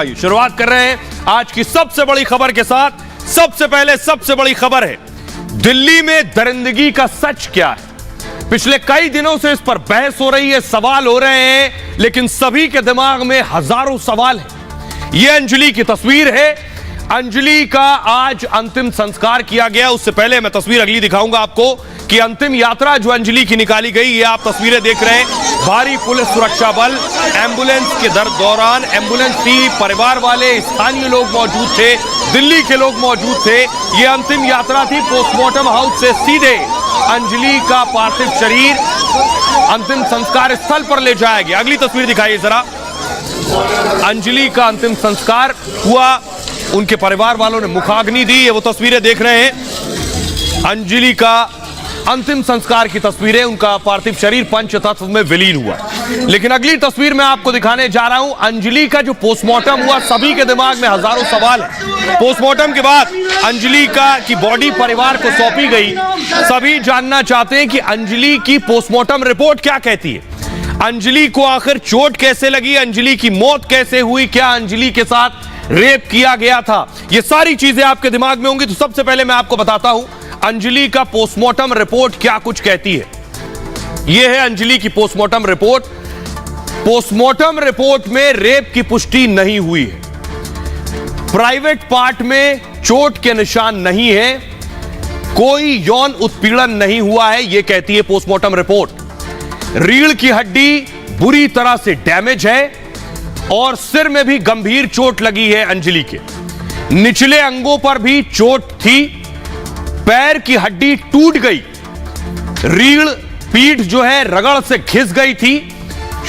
आइए शुरुआत कर रहे हैं आज की सबसे बड़ी खबर के साथ। सबसे पहले सबसे बड़ी खबर है, दिल्ली में दरिंदगी का सच क्या है। पिछले कई दिनों से इस पर बहस हो रही है, सवाल हो रहे हैं, लेकिन सभी के दिमाग में हजारों सवाल हैं। यह अंजलि की तस्वीर है। अंजलि का आज अंतिम संस्कार किया गया। उससे पहले मैं तस्वीर अगली दिखाऊंगा आपको कि अंतिम यात्रा जो अंजलि की निकाली गई, ये आप तस्वीरें देख रहे हैं। भारी पुलिस सुरक्षा बल, एम्बुलेंस के दौरान एम्बुलेंस थी, परिवार वाले, स्थानीय लोग मौजूद थे, दिल्ली के लोग मौजूद थे। ये अंतिम यात्रा थी। पोस्टमार्टम हाउस से सीधे अंजलि का पार्थिव शरीर अंतिम संस्कार स्थल पर ले जाया गया। अगली तस्वीर दिखाइए जरा। अंजलि का अंतिम संस्कार हुआ, उनके परिवार वालों ने मुखाग्नि दी। ये वो तस्वीरें देख रहे हैं, अंजलि का अंतिम संस्कार की तस्वीरें। उनका पार्थिव शरीर पंच तत्व में विलीन हुआ। लेकिन अगली तस्वीर मैं आपको दिखाने जा रहा हूं, अंजलि का जो पोस्टमार्टम हुआ, सभी के दिमाग में हजारों सवाल है। पोस्टमार्टम के बाद अंजलि की बॉडी परिवार को सौंपी गई। सभी जानना चाहते हैं कि अंजलि की पोस्टमार्टम रिपोर्ट क्या कहती है। अंजलि को आखिर चोट कैसे लगी, अंजलि की मौत कैसे हुई, क्या अंजलि के साथ रेप किया गया था, ये सारी चीजें आपके दिमाग में होंगी। तो सबसे पहले मैं आपको बताता हूं अंजलि का पोस्टमार्टम रिपोर्ट क्या कुछ कहती है। यह है अंजलि की पोस्टमार्टम रिपोर्ट। पोस्टमार्टम रिपोर्ट में रेप की पुष्टि नहीं हुई है, प्राइवेट पार्ट में चोट के निशान नहीं है, कोई यौन उत्पीड़न नहीं हुआ है, यह कहती है पोस्टमार्टम रिपोर्ट। रीढ़ की हड्डी बुरी तरह से डैमेज है और सिर में भी गंभीर चोट लगी है अंजलि के। निचले अंगों पर भी चोट थी, पैर की हड्डी टूट गई, रीढ़ पीठ जो है रगड़ से घिस गई थी,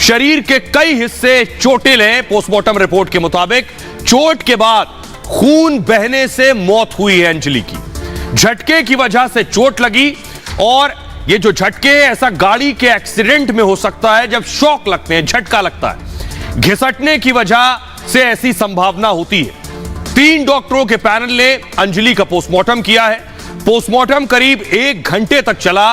शरीर के कई हिस्से चोटिल हैं। पोस्टमार्टम रिपोर्ट के मुताबिक चोट के बाद खून बहने से मौत हुई है अंजलि की। झटके की वजह से चोट लगी, और ये जो झटके ऐसा गाड़ी के एक्सीडेंट में हो सकता है, जब शॉक लगते हैं, झटका लगता है, घिसटने की वजह से ऐसी संभावना होती है। 3 डॉक्टरों के पैनल ने अंजलि का पोस्टमार्टम किया है। पोस्टमार्टम करीब 1 घंटे तक चला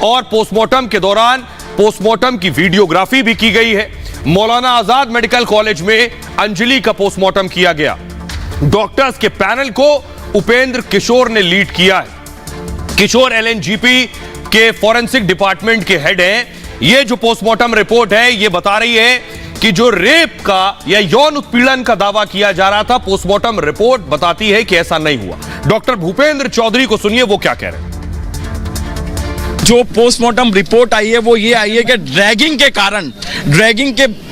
और पोस्टमार्टम के दौरान पोस्टमार्टम की वीडियोग्राफी भी की गई है। मौलाना आजाद मेडिकल कॉलेज में अंजलि का पोस्टमार्टम किया गया। डॉक्टर्स के पैनल को उपेंद्र किशोर ने लीड किया है। किशोर एलएनजीपी के फॉरेंसिक डिपार्टमेंट के हेड हैं। यह जो पोस्टमार्टम रिपोर्ट है, यह बता रही है कि जो रेप का या यौन उत्पीड़न का दावा किया जा रहा था, पोस्टमार्टम रिपोर्ट बताती है कि ऐसा नहीं हुआ। डॉक्टर भूपेंद्र चौधरी को सुनिए, वो क्या कह रहे हैं। जो पोस्टमार्टम रिपोर्ट आई है वो ये आई है कि ड्रैगिंग के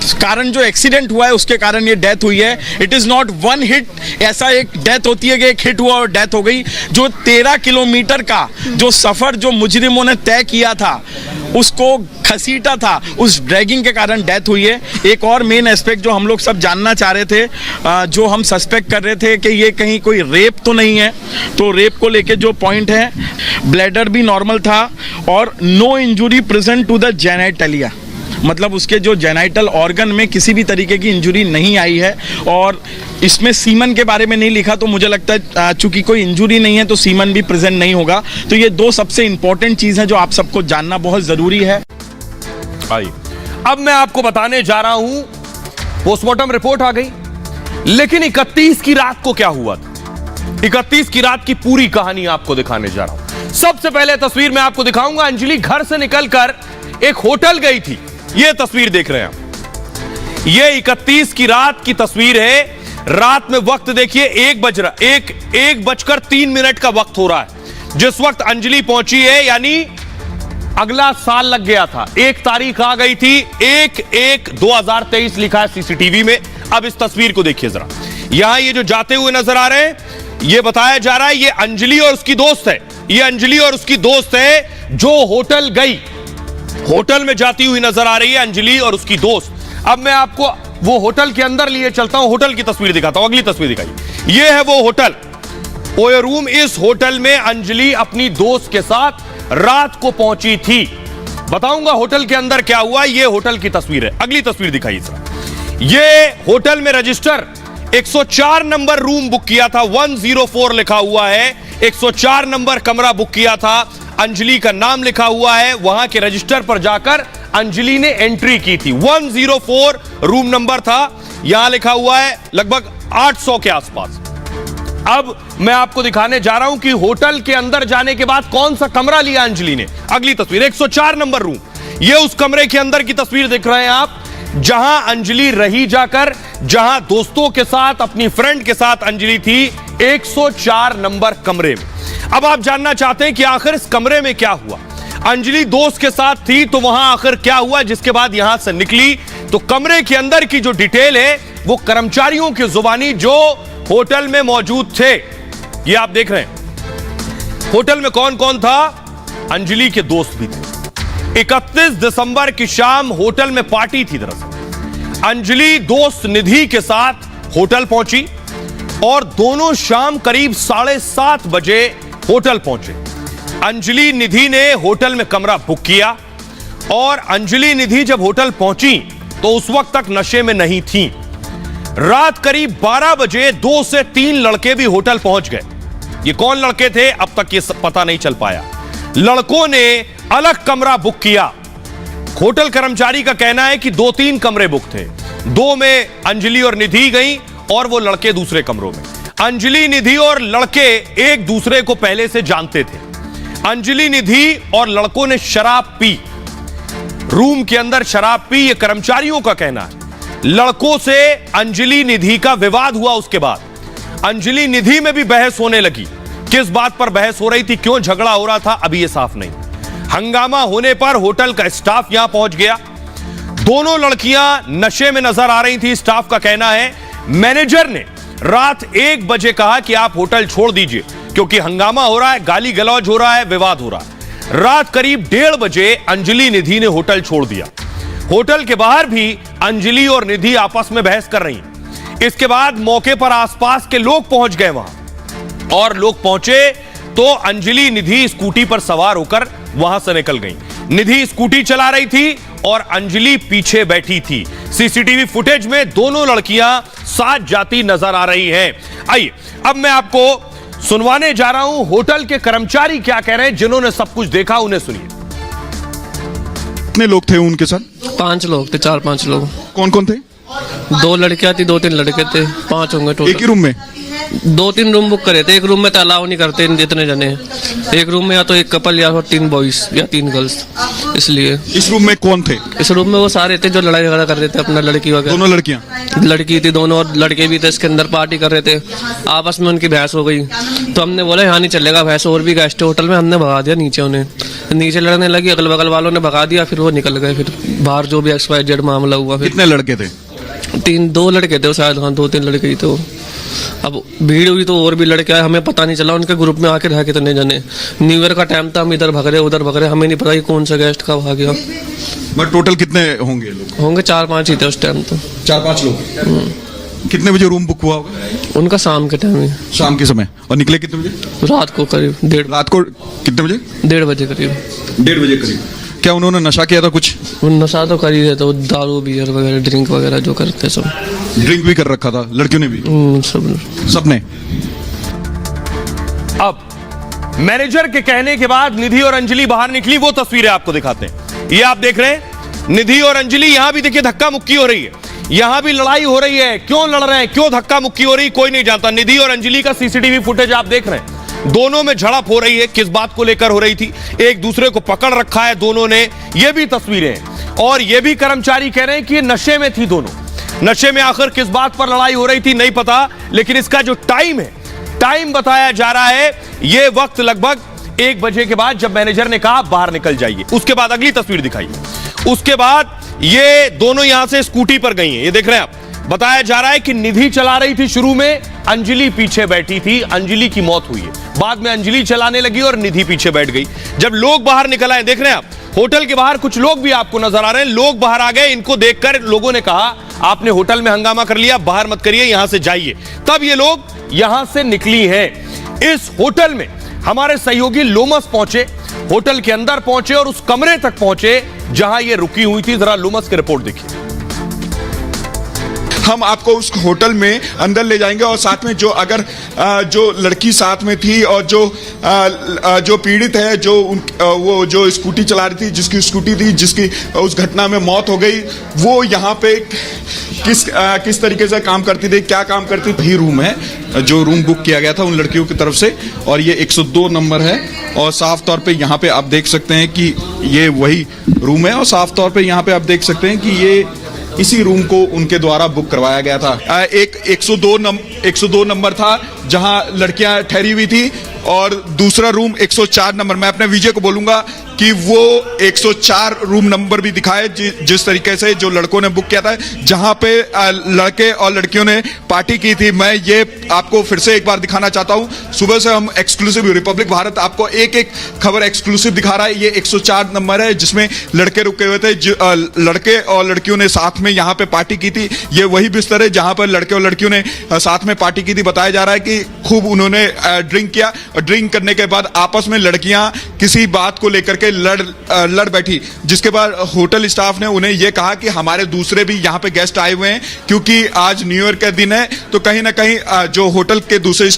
कारण जो एक्सीडेंट हुआ है उसके कारण ये डेथ हुई है। It is not one hit, ऐसा एक डेथ होती है कि एक हिट हुआ और डेथ हो गई। जो 13 किलोमीटर का जो सफर जो मुजरिमों ने तय किया था, उसको घसीटा था, उस ड्रैगिंग के कारण डेथ हुई है। एक और मेन एस्पेक्ट जो हम लोग सब जानना चाह रहे थे, जो हम सस्पेक्ट कर रहे थे कि ये कहीं कोई रेप तो नहीं है, तो रेप को लेके जो पॉइंट है, ब्लैडर भी नॉर्मल था और no injury present to the genitalia, मतलब उसके जो जेनाइटल ऑर्गन में किसी भी तरीके की इंजुरी नहीं आई है। और इसमें सीमन के बारे में नहीं लिखा, तो मुझे लगता है चूंकि कोई इंजुरी नहीं है तो सीमन भी प्रेजेंट नहीं होगा। तो ये 2 सबसे इंपॉर्टेंट चीज है जो आप सबको जानना बहुत जरूरी है। आइए अब मैं आपको बताने जा रहा हूं, पोस्टमार्टम रिपोर्ट आ गई, लेकिन 31 की रात को क्या हुआ था, 31 की रात की पूरी कहानी आपको दिखाने जा रहा हूं। सबसे पहले तस्वीर मैं आपको दिखाऊंगा, अंजलि घर से निकलकर एक होटल गई थी। यह तस्वीर देख रहे हैं आप, यह 31 की रात की तस्वीर है। रात में वक्त देखिए 1 बजकर 3 मिनट का वक्त हो रहा है जिस वक्त अंजलि पहुंची है, यानी अगला साल लग गया था। 1 तारीख आ गई थी, 1/1/2023 लिखा है सीसीटीवी में। अब इस तस्वीर को देखिए जरा, यहां ये जो जाते हुए नजर आ रहे हैं, ये बताया जा रहा है ये अंजलि और उसकी दोस्त है। ये अंजलि और उसकी दोस्त है जो होटल गई, होटल में जाती हुई नजर आ रही है अंजलि और उसकी दोस्त। अब मैं आपको वो होटल के अंदर लिए चलता हूं, होटल की तस्वीर दिखाता हूं। अगली तस्वीर दिखाइए, ये है वो होटल, ओयो रूम। इस होटल में अंजलि अपनी दोस्त के साथ रात को पहुंची थी। बताऊंगा होटल के अंदर क्या हुआ, ये होटल की तस्वीर है। अगली तस्वीर दिखाइए सर। ये होटल में रजिस्टर 104 नंबर रूम बुक किया था, 104 लिखा हुआ है, 104 नंबर कमरा बुक किया था, अंजलि का नाम लिखा हुआ है। वहां के रजिस्टर पर जाकर अंजलि ने एंट्री की थी। 104 रूम नंबर था, यहां लिखा हुआ है। लगभग 800 के आसपास। अब मैं आपको दिखाने जा रहा हूं कि होटल के अंदर जाने के बाद कौन सा कमरा लिया अंजलि ने। अगली तस्वीर 104 नंबर रूम, यह उस कमरे के अंदर की तस्वीर देख रहे हैं आप, जहां अंजलि रही जाकर, जहां दोस्तों के साथ, अपनी फ्रेंड के साथ अंजलि थी, 104 नंबर कमरे में। अब आप जानना चाहते हैं कि आखिर इस कमरे में क्या हुआ। अंजलि दोस्त के साथ थी तो वहां आखिर क्या हुआ, जिसके बाद यहां से निकली। तो कमरे के अंदर की जो डिटेल है वो कर्मचारियों की जुबानी जो होटल में मौजूद थे, ये आप देख रहे हैं। होटल में कौन कौन था? अंजलि के दोस्त भी थे। 31 दिसंबर की शाम होटल में पार्टी थी। दरअसल अंजलि दोस्त निधि के साथ होटल पहुंची और दोनों शाम करीब 7:30 बजे होटल पहुंचे। अंजलि निधि ने होटल में कमरा बुक किया और अंजलि निधि जब होटल पहुंची तो उस वक्त तक नशे में नहीं थी। रात करीब 12 बजे 2 से 3 लड़के भी होटल पहुंच गए। ये कौन लड़के थे अब तक ये पता नहीं चल पाया। लड़कों ने अलग कमरा बुक किया। होटल कर्मचारी का कहना है कि 2-3 कमरे बुक थे, 2 में अंजलि और निधि गई और वो लड़के दूसरे कमरों में। अंजलि, निधि और लड़के एक दूसरे को पहले से जानते थे। अंजलि, निधि और लड़कों ने शराब पी, रूम के अंदर शराब पी, ये कर्मचारियों का कहना है। लड़कों से अंजलि निधि का विवाद हुआ। उसके बाद अंजलि निधि में भी बहस होने लगी। किस बात पर बहस हो रही थी, क्यों झगड़ा हो रहा था, अभी यह साफ नहीं। हंगामा होने पर होटल का स्टाफ यहां पहुंच गया। दोनों लड़कियां नशे में नजर आ रही थी। स्टाफ का कहना है मैनेजर ने रात 1 बजे कहा कि आप होटल छोड़ दीजिए क्योंकि हंगामा हो रहा है, गाली गलौज हो रहा है, विवाद हो रहा है। रात करीब 1:30 बजे अंजलि निधि ने होटल छोड़ दिया। होटल के बाहर भी अंजलि और निधि आपस में बहस कर रही। इसके बाद मौके पर आसपास के लोग पहुंच गए वहां, और लोग पहुंचे तो अंजलि, निधि स्कूटी पर सवार होकर वहां से निकल गई। निधि स्कूटी चला रही थी और अंजलि पीछे बैठी थी। सीसीटीवी फुटेज में दोनों लड़कियां साथ जाती नजर आ रही हैं। आइए अब मैं आपको सुनवाने जा रहा हूं होटल के कर्मचारी क्या कह रहे हैं, जिन्होंने सब कुछ देखा, उन्हें सुनिए। कितने लोग थे उनके साथ? 5 लोग थे, 4-5 लोग। कौन कौन थे? 2 लड़कियां थी, 2-3 लड़के थे, 5 होंगे एक ही टोटल। रूम में? 2-3 रूम बुक करे थे। एक रूम में तो अलाउ नहीं करते इतने जने। एक रूम में या तो एक कपल या तो 3 बॉयज या 3 गर्ल्स, इसलिए। इस रूम में कौन थे? इस रूम में वो सारे थे जो लड़ाई झगड़ा कर रहे थे अपना, लड़की वगैरह। दोनों लड़कियां? लड़की थी दोनों और लड़के भी थे। इसके अंदर पार्टी कर रहे थे, आपस में उनकी बहस हो गई। तो हमने बोला यहाँ नहीं चलेगा बहस, और भी गेस्ट होटल में, हमने भगा दिया नीचे उन्हें। नीचे लड़ने लगी, अगल बगल वालों ने भगा दिया, फिर वो निकल गए। फिर बाहर जो भी XYZ मामला हुआ। फिर कितने लड़के थे? 2 लड़के थे शायद, हाँ 2-3 लड़के ही। तो अब भीड़ हुई तो और भी लड़के आए, हमें पता नहीं चला उनके ग्रुप में आके रह कितने जने। न्यू ईयर का टाइम था, हम इधर भग रहे उधर भग रहे, हमें नहीं पता कि कौन सा गेस्ट कब आ गया। बट टोटल कितने होंगे लोग? होंगे 4-5 ही थे उस टाइम तो। 4-5 लोग। कितने बजे रूम बुक हुआ होगा? उनका शाम के टाइम ही, शाम के समय। और निकले कितने बजे? रात को करीब 1:30। रात को कितने बजे? 1:30 बजे करीब। 1:30 बजे करीब। क्या उन्होंने नशा किया था कुछ? वो नशा तो कर ही रहे थे, वो दारू बियर वगैरह ड्रिंक वगैरह जो करते सब। ड्रिंक भी कर रखा था लड़कियों ने भी? सब सबने। अब मैनेजर के कहने के बाद निधि और अंजलि बाहर निकली, वो तस्वीरें आपको दिखाते हैं। ये आप देख रहे हैं निधि और अंजलि। यहां भी देखिए धक्का मुक्की हो रही है, यहां भी लड़ाई हो रही है। क्यों लड़ रहे हैं, क्यों धक्का मुक्की हो रही है, कोई नहीं जानता। निधि और अंजलि का सीसीटीवी फुटेज आप देख रहे हैं। दोनों में झड़प हो रही है, किस बात को लेकर हो रही थी, एक दूसरे को पकड़ रखा है दोनों ने। ये भी तस्वीरें हैं और ये भी कर्मचारी कह रहे हैं कि ये नशे में थी दोनों। नशे में आखिर किस बात पर लड़ाई हो रही थी नहीं पता, लेकिन इसका जो टाइम है, टाइम बताया जा रहा है, ये वक्त लगभग 1 बजे के बाद, जब मैनेजर ने कहा बाहर निकल जाइए। उसके बाद अगली तस्वीर दिखाइए। उसके बाद ये दोनों यहां से स्कूटी पर गई हैं, ये देख रहे हैं आप। बताया जा रहा है कि निधि चला रही थी शुरू में, अंजलि पीछे बैठी थी। अंजलि की मौत हुई है, बाद में अंजलि चलाने लगी और निधि पीछे बैठ गई। जब लोग बाहर निकल आए, देख रहे हैं आप, होटल के बाहर कुछ लोग भी आपको नजर आ रहे हैं। लोग बाहर आ गए, इनको देखकर लोगों ने कहा आपने होटल में हंगामा कर लिया, बाहर मत करिए, यहां से जाइए। तब ये लोग यहां से निकली हैं। इस होटल में हमारे सहयोगी लोमस पहुंचे, होटल के अंदर पहुंचे और उस कमरे तक पहुंचे जहां ये रुकी हुई थी। जरा लोमस की रिपोर्ट देखिए। हम आपको उस होटल में अंदर ले जाएंगे और साथ में जो अगर जो लड़की साथ में थी और जो पीड़ित है, वो जो स्कूटी चला रही थी, जिसकी स्कूटी थी, जिसकी उस घटना में मौत हो गई, वो यहाँ पे किस तरीके से काम करती थी, क्या काम करती थी। रूम है जो रूम बुक किया गया था उन लड़कियों की तरफ से, और ये 102 नंबर है। और साफ तौर पे यहाँ पे आप देख सकते हैं कि ये वही रूम है, और साफ तौर पे यहाँ पे आप देख सकते हैं कि ये इसी रूम को उनके द्वारा बुक करवाया गया था। एक 102 नंबर था जहां लड़कियां ठहरी हुई थी, और दूसरा रूम 104 नंबर। मैं अपने विजय को बोलूंगा कि वो 104 रूम नंबर भी दिखाए, जिस तरीके से जो लड़कों ने बुक किया था, जहां पे लड़के और लड़कियों ने पार्टी की थी। मैं ये आपको फिर से एक बार दिखाना चाहता हूं। सुबह से हम एक्सक्लूसिव रिपब्लिक भारत आपको एक एक खबर एक्सक्लूसिव दिखा रहा है। ये 104 नंबर है जिसमें लड़के रुके हुए थे, लड़के और लड़कियों ने साथ में यहाँ पे पार्टी की थी। ये वही बिस्तर है जहां पर लड़के और लड़कियों ने साथ में पार्टी की थी। बताया जा रहा है कि खूब उन्होंने ड्रिंक किया, और ड्रिंक करने के बाद आपस में लड़कियां किसी बात को लेकर के लड़ बैठी, जिसके बाद होटल स्टाफ ने उन्हें यह कहा कि हमारे दूसरे भी यहाँ पे गेस्ट आए हुए हैं, क्योंकि आज न्यू ईयर का दिन है, तो कहीं ना कहीं जो होटल के दूसरे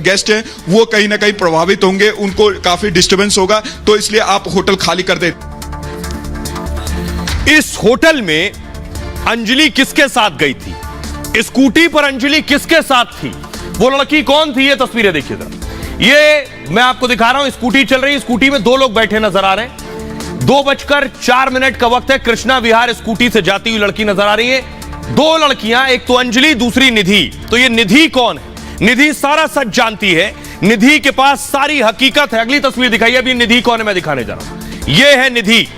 गेस्ट हैं वो कहीं ना कहीं प्रभावित होंगे, उनको काफी डिस्टर्बेंस होगा, तो इसलिए आप होटल खाली कर दे। इस होटल में अंजलि किसके साथ गई थी? स्कूटी पर अंजलि किसके साथ थी? वो लड़की कौन थी? ये तस्वीरें देखिए जरा। ये मैं आपको दिखा रहा हूं, स्कूटी चल रही है, स्कूटी में 2 लोग बैठे नजर आ रहे हैं। 2:04 का वक्त है। कृष्णा विहार स्कूटी से जाती हुई लड़की नजर आ रही है। 2 लड़कियां, एक तो अंजलि, दूसरी निधि। तो ये निधि कौन है? निधि सारा सच जानती है, निधि के पास सारी हकीकत है। अगली तस्वीर दिखाइए। अभी निधि कौन है मैं दिखाने जा रहा हूं। ये है निधि।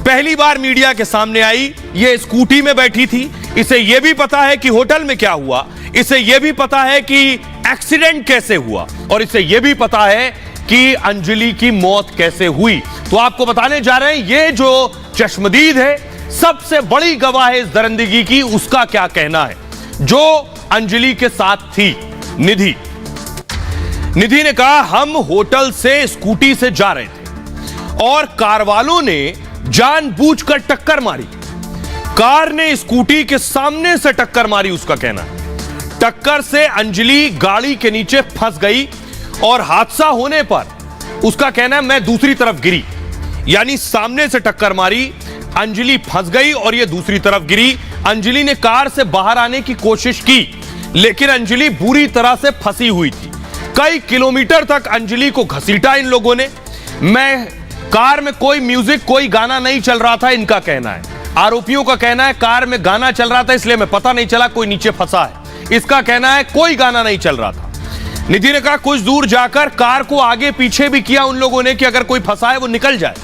पहली बार मीडिया के सामने आई, ये स्कूटी में बैठी थी। इसे यह भी पता है कि होटल में क्या हुआ, इसे यह भी पता है कि एक्सीडेंट कैसे हुआ, और इसे यह भी पता है कि अंजलि की मौत कैसे हुई। तो आपको बताने जा रहे हैं, ये जो चश्मदीद है, सबसे बड़ी गवाह है इस दरिंदगी की, उसका क्या कहना है, जो अंजलि के साथ थी निधि। निधि ने कहा हम होटल से स्कूटी से जा रहे थे और कार वालों ने जानबूझकर टक्कर मारी। कार ने स्कूटी के सामने से टक्कर मारी, उसका कहना है। टक्कर से अंजलि गाड़ी के नीचे फंस गई और हादसा होने पर उसका कहना है मैं दूसरी तरफ गिरी। यानी सामने से टक्कर मारी, अंजलि फंस गई और ये दूसरी तरफ गिरी। अंजलि ने कार से बाहर आने की कोशिश की, लेकिन अंजलि बुरी तरह से फंसी हुई थी। कई किलोमीटर तक अंजलि को घसीटा इन लोगों ने। मैं कार में कोई म्यूजिक, कोई गाना नहीं चल रहा था, इनका कहना है। आरोपियों का कहना है कार में गाना चल रहा था इसलिए मैं पता नहीं चला कोई नीचे फंसा है। इसका कहना है कोई गाना नहीं चल रहा था। निधि ने कहा कुछ दूर जाकर कार को आगे पीछे भी किया उन लोगों ने कि अगर कोई फंसा है वो निकल जाए।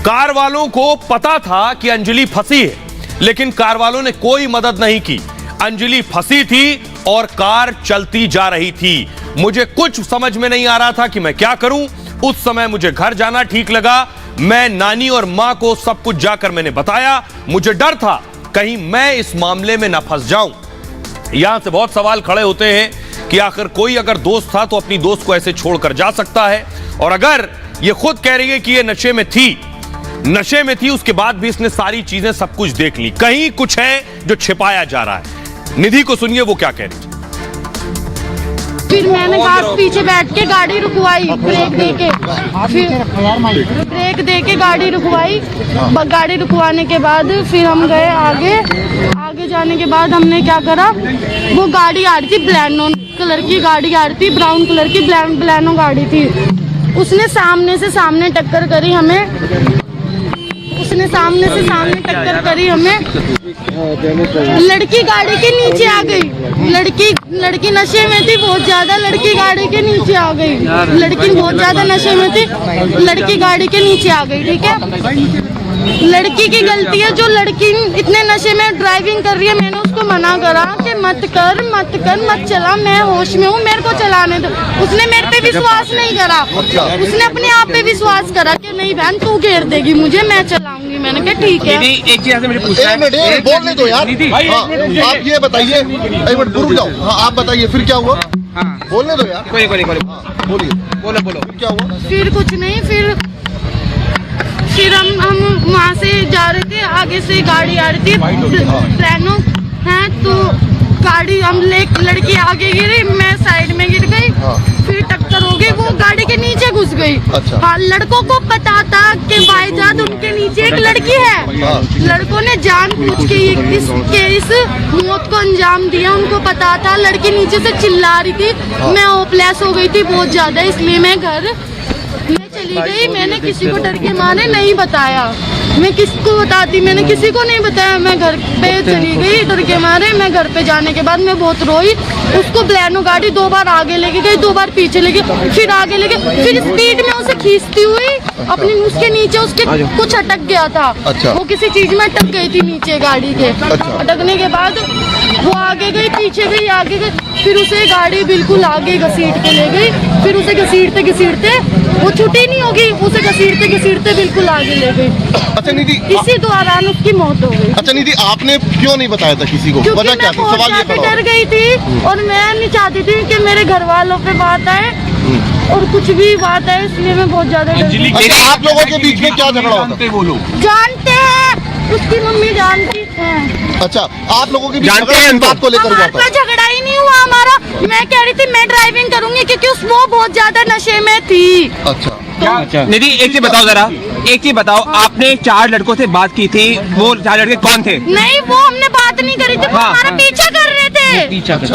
कार वालों को पता था कि अंजलि फंसी है, लेकिन कार वालों ने कोई मदद नहीं की। अंजलि फंसी थी और कार चलती जा रही थी। मुझे कुछ समझ में नहीं आ रहा था कि मैं क्या करूं। उस समय मुझे घर जाना ठीक लगा। मैं नानी और मां को सब कुछ जाकर मैंने बताया। मुझे डर था कहीं मैं इस मामले में ना फंस जाऊं। यहां से बहुत सवाल खड़े होते हैं कि आखिर कोई अगर दोस्त था तो अपनी दोस्त को ऐसे छोड़कर जा सकता है, और अगर ये खुद कह रही है कि ये नशे में थी, उसके बाद भी इसने सारी चीजें सब कुछ देख ली। कहीं कुछ है जो छिपाया जा रहा है। निधि को सुनिए वो क्या कह रही है। फिर मैंने कार पीछे बैठ के गाड़ी रुकवाई, ब्रेक देके, फिर ब्रेक देके गाड़ी रुकवाई। गाड़ी रुकवाने के बाद फिर हम गए आगे जाने के बाद हमने क्या करा, वो गाड़ी आ रही थी ब्लैनो कलर की गाड़ी आ रही थी, ब्राउन कलर की ब्लैनो गाड़ी थी। उसने सामने से सामने टक्कर करी हमें, लड़की गाड़ी के नीचे आ गई। लड़की नशे में थी बहुत ज्यादा, लड़की गाड़ी के नीचे आ गई। लड़की बहुत ज्यादा नशे में थी, लड़की गाड़ी के नीचे आ गई। ठीक है, लड़की की गलती है जो लड़की इतने नशे में ड्राइविंग कर रही है। मैंने उसको मना करा कि मत चला, मैं होश में हूँ, मेरे को चलाने दो। उसने मेरे पे विश्वास नहीं करा, उसने अपने आप पे विश्वास करा कि नहीं बहन तू घेर देगी मुझे, मैं चलाऊंगी। मैंने कहा ठीक है। एक चीज मुझे पूछना है, बोलने दो यार। आप ये बताइए, एक मिनट रुक जाओ। हाँ आप बताइए फिर क्या हुआ। हाँ बोलने दो यार। कोई बोलिए, बोलो क्या हुआ। फिर कुछ नहीं, फिर हम वहाँ से जा रहे थे, आगे से गाड़ी आ रही थी प्लानो है, तो गाड़ी हम लड़की आगे गिरी, मैं साइड में गिर गई, फिर टक्कर हो गई, वो गाड़ी के नीचे घुस गई। अच्छा। हाँ, लड़कों को पता था कि भाईजान उनके नीचे एक लड़की है। लड़कों ने जानबूझ के इस मौत को अंजाम दिया। उनको पता था, लड़की नीचे से चिल्ला रही थी, मैं होपलेस हो गई थी बहुत ज्यादा, इसलिए मैं घर में चली गई। मैंने किसी को डर के मारे नहीं बताया, मैं किसको बताती, मैंने किसी को नहीं बताया। मैं घर पे चली गई डर के मारे। मैं घर पे जाने के बाद मैं बहुत रोई। उसको ब्लैनो गाड़ी 2 बार आगे लेके गई, 2 बार पीछे लेके, फिर आगे लेके, फिर स्पीड में उसे खींचती हुई अपनी उसके नीचे उसके कुछ अटक गया था। अच्छा। वो किसी चीज में अटक गई थी नीचे गाड़ी के। अटकने के बाद वो आगे गई, पीछे गई, आगे गई, फिर उसे गाड़ी बिल्कुल आगे घसीट के ले गई। फिर उसे घसीटते घसीटते वो छुट्टी नहीं होगी, उसे घसीटते घसीटते बिल्कुल आगे ले गई। अच्छा निधि, इसी दौरान उसकी मौत हो गई। अच्छा निधि, आपने क्यों नहीं बताया था किसी को? क्योंकि वजह क्या मैं थी? बहुत सवाल ये ज्यादा खड़ा डर होता गई थी और मैं नहीं चाहती थी कि मेरे घर वालों पे बात आए और कुछ भी बात आए, इसलिए मैं बहुत ज्यादा डर गई। है। अच्छा, आप लोगों के बीच में क्या झगड़ा होता है? जानते हैं, उसकी मम्मी जानती है। अच्छा, आप लोगों के बीच झगड़ा किस बात को लेकर हुआ हमारा था? झगड़ा ही नहीं हुआ हमारा। मैं कह रही थी मैं ड्राइविंग करूंगी क्योंकि वो बहुत ज्यादा नशे में थी। अच्छा, निधि एक चीज बताओ जरा, एक चीज बताओ, आपने 4 लड़कों से बात की थी, वो 4 लड़के कौन थे? नहीं, वो हमने बात नहीं करी थी, वो हाँ, हमारा हाँ। पीछा कर रहे थे।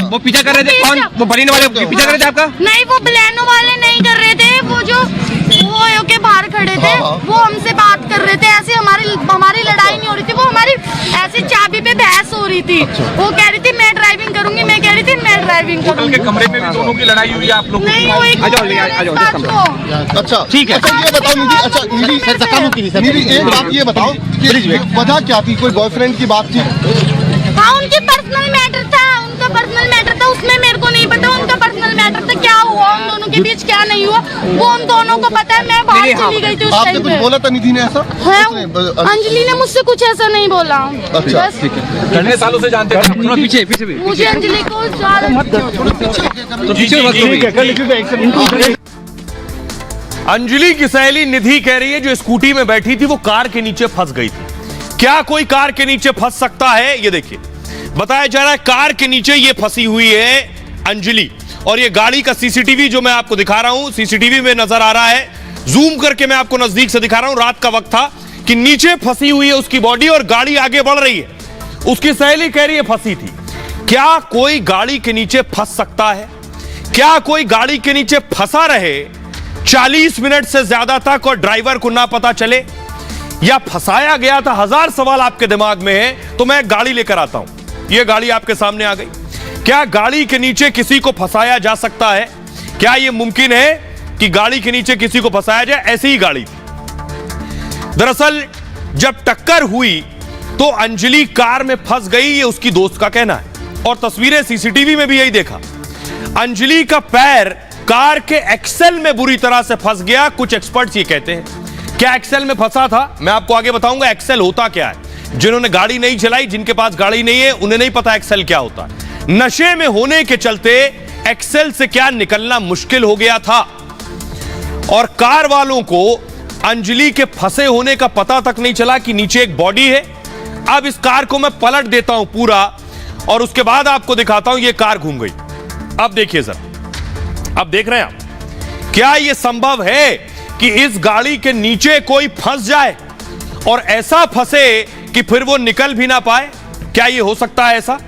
वो पीछा कर रहे थे? कौन? वो बलिनो वाले पीछा कर रहे थे आपका? नहीं, वो ब्लैनो वाले नहीं कर रहे थे, वो जो वो के बाहर खड़े थे, वो हमसे बात कर रहे थे। ऐसे हमारी लड़ाई नहीं हो रही थी, वो हमारी ऐसे चाबी पे बहस हो रही थी। वो कह रही थी मैं ड्राइविंग करूंगी, मैं कह रही थी मैं ड्राइविंग करूंगी। कमरे में भी दोनों की लड़ाई हुई आप लोग? नहीं हुई। आ जाओ, अच्छा, ठीक है। अच्छा, ये बताओ निधि, अच्छा निधि एक बात ये बताओ कि वजह क्या थी? कोई बॉयफ्रेंड की बात थी? हाँ, उनकी पर्सनल मैटर था, उनका पर्सनल मैटर था, उसमें मेरे को नहीं पता उनका पर्सनल मैटर था। क्या हुआ उन दोनों के बीच, क्या नहीं हुआ, वो उन दोनों को पता है। मैं बाहर चली गई थी उस आपने टाइम कुछ पे। बोला था निधि ने ऐसा? है, उसने- अंजलि ने मुझसे कुछ ऐसा नहीं बोला। अच्छा, बस कितने सालों से जानते थे? पीछे पीछे भी मुझे अंजलि को अंजलि की सहेली निधि कह रही है जो स्कूटी में बैठी थी वो कार के नीचे फंस गई थी। क्या कोई कार के नीचे फंस सकता है? ये देखिए, बताया जा रहा है कार के नीचे ये फंसी हुई है अंजलि। और ये गाड़ी का सीसीटीवी जो मैं आपको दिखा रहा हूं, सीसीटीवी में नजर आ रहा है, जूम करके मैं आपको नजदीक से दिखा रहा हूं। रात का वक्त था कि नीचे फंसी हुई है उसकी बॉडी और गाड़ी आगे बढ़ रही है। उसकी सहेली कह रही है फंसी थी। क्या कोई गाड़ी के नीचे फंस सकता है? क्या कोई गाड़ी के नीचे फंसा रहे 40 मिनट से ज्यादा तक और ड्राइवर को ना पता चले, या फंसाया गया था? हजार सवाल आपके दिमाग में है, तो मैं गाड़ी लेकर आता हूं। यह गाड़ी आपके सामने आ गई। क्या गाड़ी के नीचे किसी को फंसाया जा सकता है? क्या यह मुमकिन है कि गाड़ी के नीचे किसी को फंसाया जाए? ऐसी ही गाड़ी थी। दरअसल जब टक्कर हुई तो अंजलि कार में फंस गई, ये उसकी दोस्त का कहना है, और तस्वीरें सीसीटीवी में भी यही देखा। अंजलि का पैर कार के एक्सेल में बुरी तरह से फंस गया। कुछ एक्सपर्ट्स ये कहते हैं। क्या एक्सेल में फंसा था? मैं आपको आगे बताऊंगा एक्सेल होता क्या है। जिन्होंने गाड़ी नहीं चलाई, जिनके पास गाड़ी नहीं है, उन्हें नहीं पता एक्सेल क्या होता है। नशे में होने के चलते एक्सेल से क्या निकलना मुश्किल हो गया था, और कार वालों को अंजलि के फंसे होने का पता तक नहीं चला कि नीचे एक बॉडी है। अब इस कार को मैं पलट देता हूं पूरा, और उसके बाद आपको दिखाता हूं ये कार घूम गई। अब देखिए जरा, अब देख रहे हैं आप, क्या यह संभव है कि इस गाड़ी के नीचे कोई फंस जाए और ऐसा फंसे कि फिर वो निकल भी ना पाए? क्या यह हो सकता है ऐसा?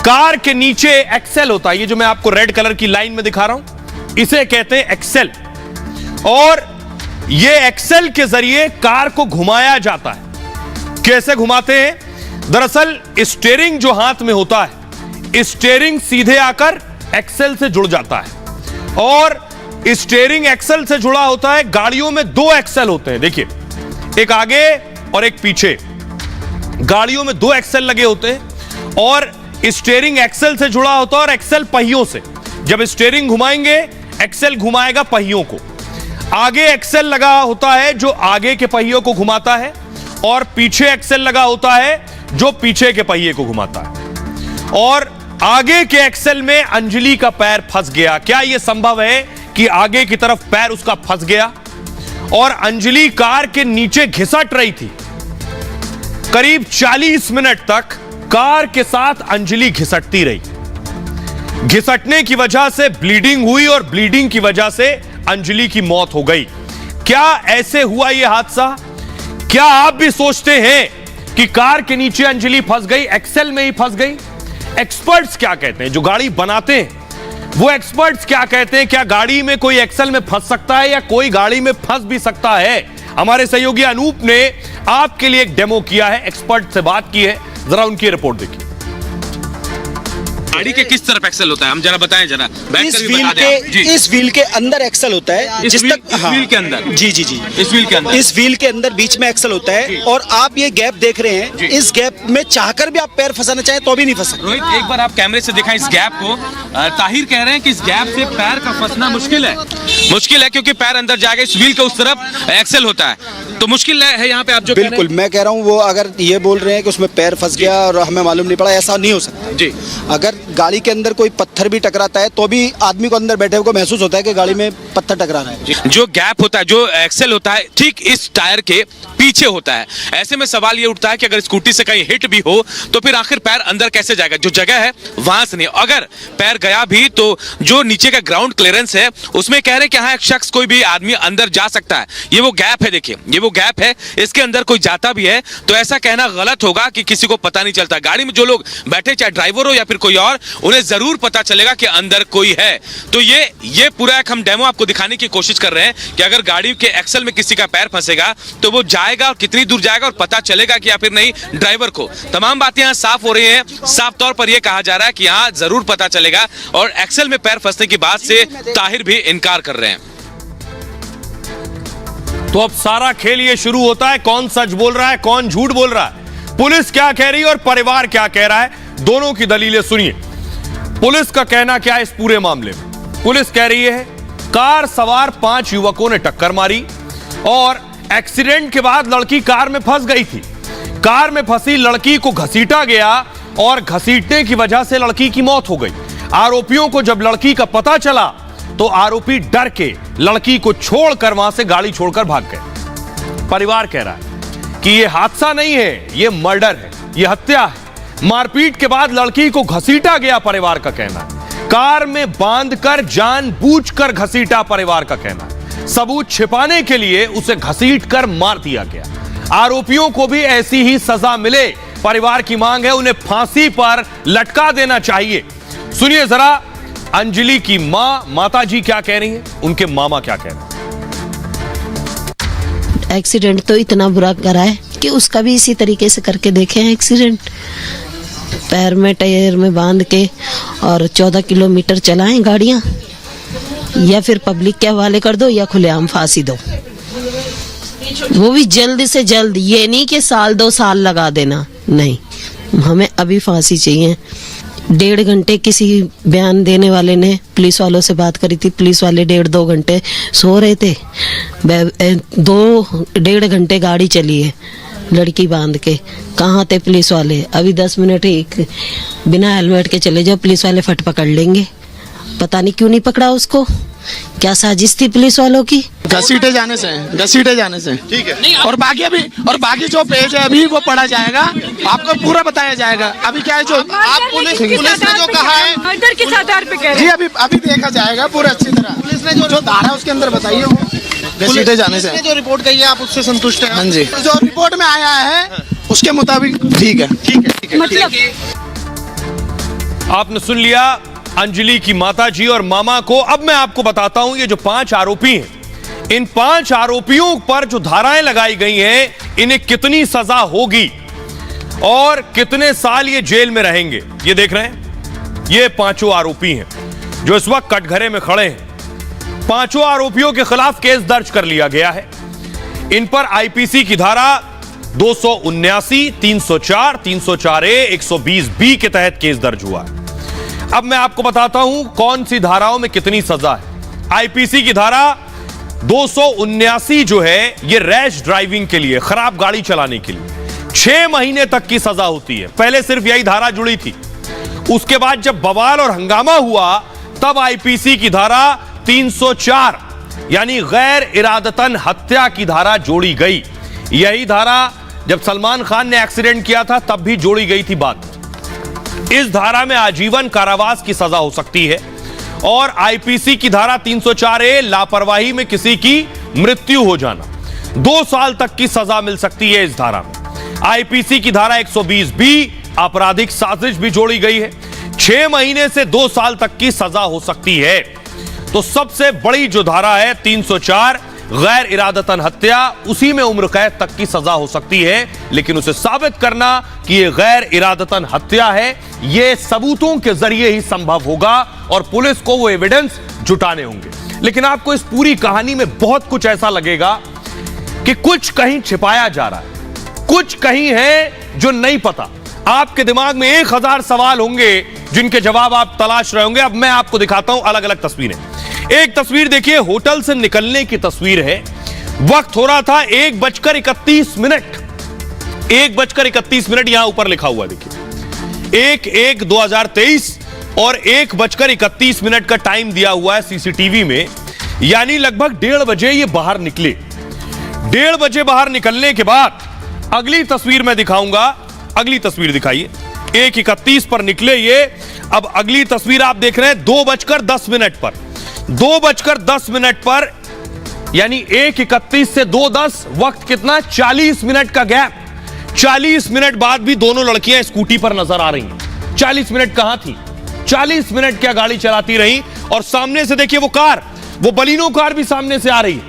कार के नीचे एक्सेल होता है, ये जो मैं आपको रेड कलर की लाइन में दिखा रहा हूं, इसे कहते हैं एक्सेल। और ये एक्सेल के जरिए कार को घुमाया जाता है। कैसे घुमाते हैं? दरअसल स्टीयरिंग जो हाथ में होता है, स्टीयरिंग सीधे आकर एक्सेल से जुड़ जाता है, और स्टीयरिंग एक्सेल से जुड़ा होता है। गाड़ियों में 2 एक्सेल होते हैं, देखिए, एक आगे और एक पीछे। गाड़ियों में 2 एक्सेल लगे होते हैं, और स्टीयरिंग एक्सेल से जुड़ा होता है और एक्सेल पहियों से। जब स्टीयरिंग घुमाएंगे, एक्सेल घुमाएगा पहियों को। आगे एक्सेल लगा होता है जो आगे के पहियों को घुमाता है, और पीछे एक्सेल लगा होता है जो पीछे के पहिए को घुमाता है। और आगे के एक्सेल में अंजलि का पैर फंस गया। क्या यह संभव है कि आगे की तरफ पैर उसका फंस गया और अंजलि कार के नीचे घिसट रही थी? करीब 40 मिनट तक कार के साथ अंजलि घिसटती रही। घिसटने की वजह से ब्लीडिंग हुई और ब्लीडिंग की वजह से अंजलि की मौत हो गई। क्या ऐसे हुआ यह हादसा? क्या आप भी सोचते हैं कि कार के नीचे अंजलि फंस गई, एक्सेल में ही फंस गई? एक्सपर्ट्स क्या कहते हैं, जो गाड़ी बनाते हैं वो एक्सपर्ट्स क्या कहते हैं? क्या गाड़ी में कोई एक्सेल में फंस सकता है या कोई गाड़ी में फंस भी सकता है? हमारे सहयोगी अनूप ने आपके लिए एक डेमो किया है, एक्सपर्ट से बात की है, जरा उनकी रिपोर्ट देखिए। गाड़ी के किस तरफ एक्सेल होता है, हम जरा बताएं जरा। इस व्हील के अंदर एक्सेल होता है। इस व्हील के अंदर? जी जी जी, इस व्हील के अंदर, इस व्हील के अंदर बीच में एक्सेल होता है। और आप ये गैप देख रहे हैं, इस गैप में चाहकर भी आप पैर फंसाना चाहें तो भी नहीं फंसा। रोहित, एक बार आप कैमरे से दिखाएं इस गैप को। ताहिर कह रहे हैं कि इस गैप से पैर का फंसना मुश्किल है क्योंकि पैर अंदर जाएगा। इस व्हील के उस तरफ एक्सेल होता है, तो मुश्किल है यहाँ पे आप जो बिल्कुल मैं कह रहा हूँ। वो अगर ये बोल रहे हैं कि उसमें पैर फंस गया और हमें मालूम नहीं पड़ा, ऐसा नहीं हो सकता जी। अगर गाड़ी के अंदर कोई पत्थर भी टकराता है तो भी आदमी को अंदर बैठे हुए को महसूस होता है कि गाड़ी में पत्थर टकरा रहा है। जो गैप होता है, जो एक्सेल होता है, ठीक इस टायर के पीछे होता है। ऐसे में सवाल ये उठता है कि अगर स्कूटी से कहीं हिट भी हो तो फिर आखिर पैर अंदर कैसे जाएगा? जो जगह है वहां से नहीं। अगर पैर गया भी तो जो नीचे का ग्राउंड क्लियरेंस है उसमें कह रहे हैं कि हाँ, एक शख्स, कोई भी आदमी अंदर जा सकता है। ये वो गैप है, देखिए ये वो गैप है, इसके अंदर कोई जाता भी है तो ऐसा कहना गलत होगा कि किसी को पता नहीं चलता। गाड़ी में जो लोग बैठे, चाहे ड्राइवर हो या फिर कोई और, उन्हें जरूर पता चलेगा कि अंदर कोई है। तो ये पूरा एक हम डेमो आपको दिखाने की कोशिश कर रहे हैं कि अगर गाड़ी के एक्सेल में किसी का पैर फंसेगा तो वो जाएगा और कितनी दूर जाएगा और पता चलेगा कि या फिर नहीं ड्राइवर को। तमाम बातें यहां साफ हो रही हैं। साफ तौर पर यह कहा जा रहा है कि यहां जरूर पता चलेगा। और एक्सेल में पैर फंसने की बात से ताहिर भी इनकार कर रहे हैं। तो अब सारा खेल ये शुरू होता है, कौन सच बोल रहा है, कौन झूठ बोल रहा है, पुलिस क्या कह रही है और परिवार क्या कह रहा है, दोनों की दलीलें सुनिए। पुलिस का कहना क्या है इस पूरे मामले में? पुलिस कह रही है कार सवार 5 युवकों ने टक्कर मारी और एक्सीडेंट के बाद लड़की कार में फंस गई थी। कार में फंसी लड़की को घसीटा गया और घसीटने की वजह से लड़की की मौत हो गई। आरोपियों को जब लड़की का पता चला तो आरोपी डर के लड़की को छोड़कर वहां से गाड़ी छोड़कर भाग गए। परिवार कह रहा है कि यह हादसा नहीं है, यह मर्डर है, यह हत्या है। मारपीट के बाद लड़की को घसीटा गया, परिवार का कहना है। कार में बांधकर जानबूझकर घसीटा, परिवार का कहना है। सबूत छिपाने के लिए उसे घसीटकर मार दिया गया। आरोपियों को भी ऐसी ही सजा मिले, परिवार की मांग है, उन्हें फांसी पर लटका देना चाहिए। सुनिए जरा अंजलि की माता जी क्या कह रही हैं, उनके मामा क्या कह रहे हैं। एक्सीडेंट तो इतना बुरा करा है कि उसका भी इसी तरीके से करके देखे हैं एक्सीडेंट। पैर में टायर में बांध के और 14 किलोमीटर चलाएं गाड़ियां, या फिर पब्लिक के हवाले कर दो या खुलेआम फांसी दो। वो भी जल्द से जल्द, ये नहीं कि 1-2 साल लगा देना, नहीं, हमें अभी फांसी चाहिए। 1.5 घंटे किसी बयान देने वाले ने पुलिस वालों से बात करी थी, पुलिस वाले 1.5-2 घंटे सो रहे थे। 2-1.5 घंटे गाड़ी चली है लड़की बांध के, कहाँ थे पुलिस वाले? अभी 10 मिनट ही बिना हेलमेट के चले जाओ, पुलिस वाले फट पकड़ लेंगे। पता नहीं क्यों नहीं पकड़ा उसको, क्या साजिश थी पुलिस वालों की? घसीटे जाने से ठीक है। और बाकी जो पेज है अभी वो पढ़ा जाएगा, आपको पूरा बताया जाएगा। अभी क्या है जो आप पुलिस ने जो कहा है मर्डर किस आधार पे कह रहे जी अभी देखा जाएगा पूरा अच्छी तरह। पुलिस ने जो धारा उसके अंदर बताइए, घसीटे जाने से जो रिपोर्ट कही है आप उससे संतुष्ट हैं? हाँ जी, जो रिपोर्ट में आया है उसके मुताबिक ठीक है। मतलब आपने सुन लिया अंजलि की माताजी और मामा को। अब मैं आपको बताता हूं ये जो 5 आरोपी हैं, इन 5 आरोपियों पर जो धाराएं लगाई गई हैं, इन्हें कितनी सजा होगी और कितने साल ये जेल में रहेंगे। ये देख रहे हैं, ये 5 आरोपी हैं जो इस वक्त कटघरे में खड़े हैं। 5 आरोपियों के खिलाफ केस दर्ज कर लिया गया है। इन पर आईपीसी की धारा 279, 304, 304A, 120B के तहत केस दर्ज हुआ है। अब मैं आपको बताता हूं कौन सी धाराओं में कितनी सजा है। आईपीसी की धारा 279 जो है ये रैश ड्राइविंग के लिए, खराब गाड़ी चलाने के लिए 6 महीने तक की सजा होती है। पहले सिर्फ यही धारा जुड़ी थी, उसके बाद जब बवाल और हंगामा हुआ तब आईपीसी की धारा 304 यानी गैर इरादतन हत्या की धारा जोड़ी गई। यही धारा जब सलमान खान ने एक्सीडेंट किया था तब भी जोड़ी गई थी बात। इस धारा में आजीवन कारावास की सजा हो सकती है और आईपीसी की धारा 304A लापरवाही में किसी की मृत्यु हो जाना, 2 साल तक की सजा मिल सकती है इस धारा में। आईपीसी की धारा 120B आपराधिक साजिश भी जोड़ी गई है, 6 महीने से 2 साल तक की सजा हो सकती है। तो सबसे बड़ी जो धारा है 304 गैर इरादतन हत्या, उसी में उम्र कैद तक की सजा हो सकती है, लेकिन उसे साबित करना कि यह गैर इरादतन हत्या है, यह सबूतों के जरिए ही संभव होगा और पुलिस को वो एविडेंस जुटाने होंगे। लेकिन आपको इस पूरी कहानी में बहुत कुछ ऐसा लगेगा कि कुछ कहीं छिपाया जा रहा है, कुछ कहीं है जो नहीं पता। आपके दिमाग में 1000 सवाल होंगे जिनके जवाब आप तलाश रहे होंगे। अब मैं आपको दिखाता हूं अलग अलग तस्वीरें। एक तस्वीर देखिए, होटल से निकलने की तस्वीर है। वक्त हो रहा था 1:31, 1:31 यहां ऊपर लिखा हुआ देखिए, 1/1/2023 और 1:31 का टाइम दिया हुआ है सीसीटीवी में, यानी लगभग 1:30 बजे ये बाहर निकले। 1:30 बजे बाहर निकलने के बाद अगली तस्वीर मैं दिखाऊंगा, अगली तस्वीर दिखाइए। 1:31 पर निकले ये। अब अगली तस्वीर आप देख रहे हैं 2:10 पर, 2:10 पर, यानी 1:31 से 2:10, वक्त कितना, 40 मिनट का गैप। 40 मिनट बाद भी दोनों लड़कियां स्कूटी पर नजर आ रही हैं। 40 मिनट कहां थी, 40 मिनट क्या गाड़ी चलाती रही। और सामने से देखिए वो कार, वो बलिनो कार भी सामने से आ रही है,